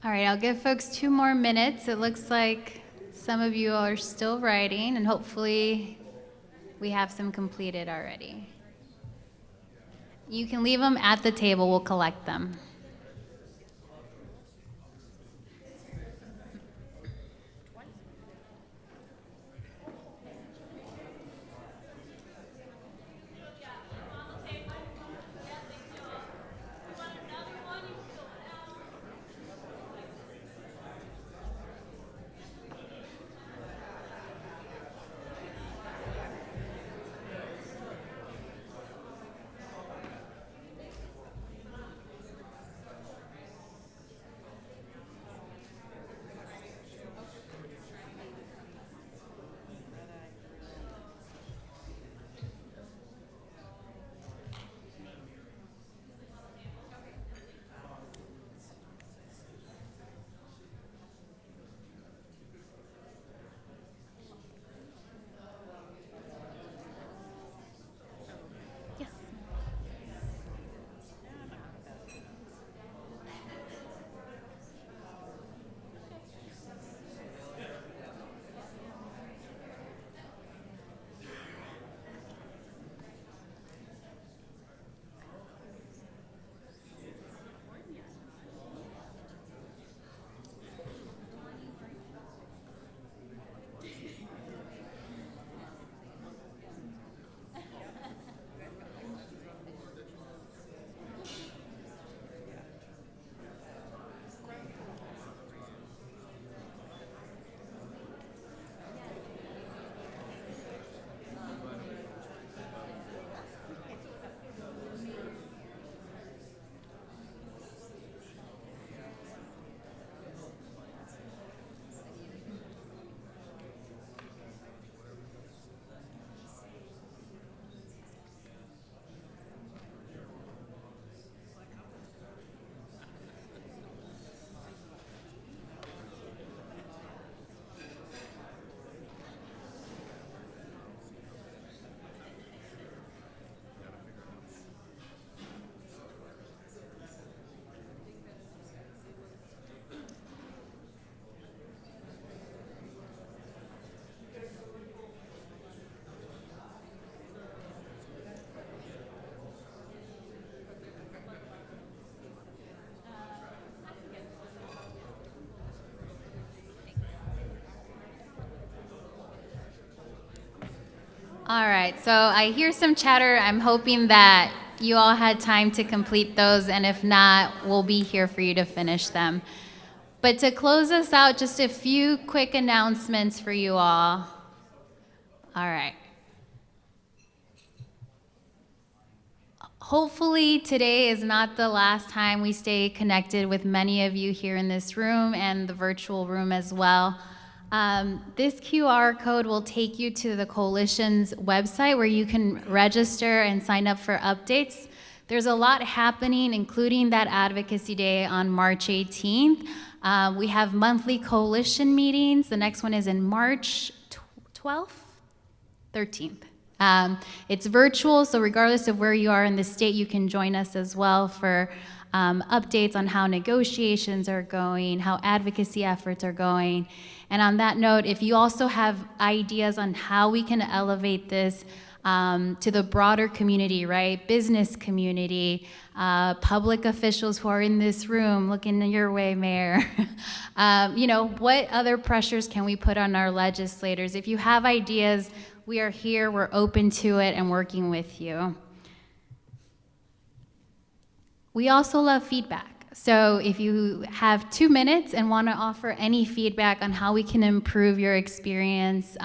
All right, I'll give folks 2 more minutes. It looks like some of you are still writing, and hopefully we have some completed already. You can leave them at the table. We'll collect them. All right, so I hear some chatter. I'm hoping that you all had time to complete those, and if not, we'll be here for you to finish them. But to close us out, just a few quick announcements for you all. All right. Hopefully today is not the last time we stay connected with many of you here in this room and the virtual room as well. This QR code will take you to the Coalition's website where you can register and sign up for updates. There's a lot happening, including that Advocacy Day on March 18th. We have monthly Coalition meetings. The next one is in March 12th? 13th. It's virtual, so regardless of where you are in the state, you can join us as well for updates on how negotiations are going, how advocacy efforts are going. And on that note, if you also have ideas on how we can elevate this to the broader community, right? Business community, public officials who are in this room, looking your way, Mayor. You know, what other pressures can we put on our legislators? If you have ideas, we are here, we're open to it and working with you. We also love feedback. So if you have 2 minutes and want to offer any feedback on how we can improve your experience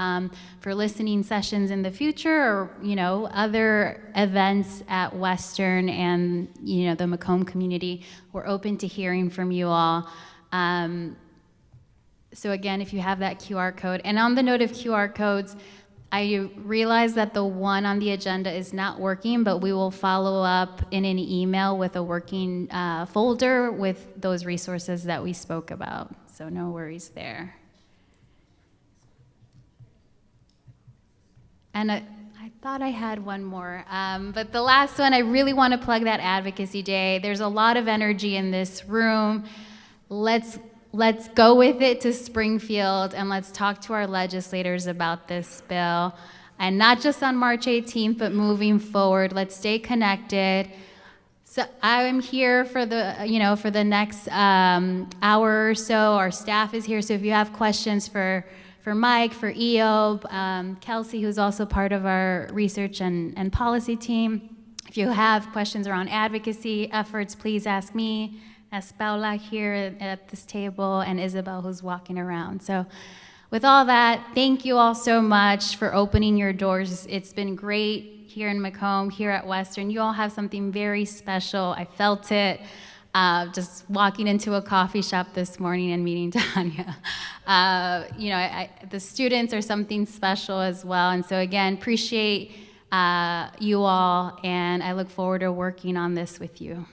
for listening sessions in the future, or you know, other events at Western and you know, the Macomb community, we're open to hearing from you all. So again, if you have that QR code, and on the note of QR codes, I realize that the one on the agenda is not working, but we will follow up in an email with a working folder with those resources that we spoke about. So no worries there. And I thought I had one more, but the last one, I really want to plug that Advocacy Day. There's a lot of energy in this room. Let's let's go with it to Springfield and let's talk to our legislators about this bill. And not just on March 18th, but moving forward. Let's stay connected. So I'm here for the next hour or so. Our staff is here, so if you have questions for Mike, for Eob, Kelsey, who's also part of our research and policy team. If you have questions around advocacy efforts, please ask me, ask Paula here at this table, and Isabel, who's walking around. So with all that, thank you all so much for opening your doors. It's been great here in Macomb, here at Western. You all have something very special. I felt it just walking into a coffee shop this morning and meeting Tanya. The students are something special as well. And so again, appreciate you all, and I look forward to working on this with you.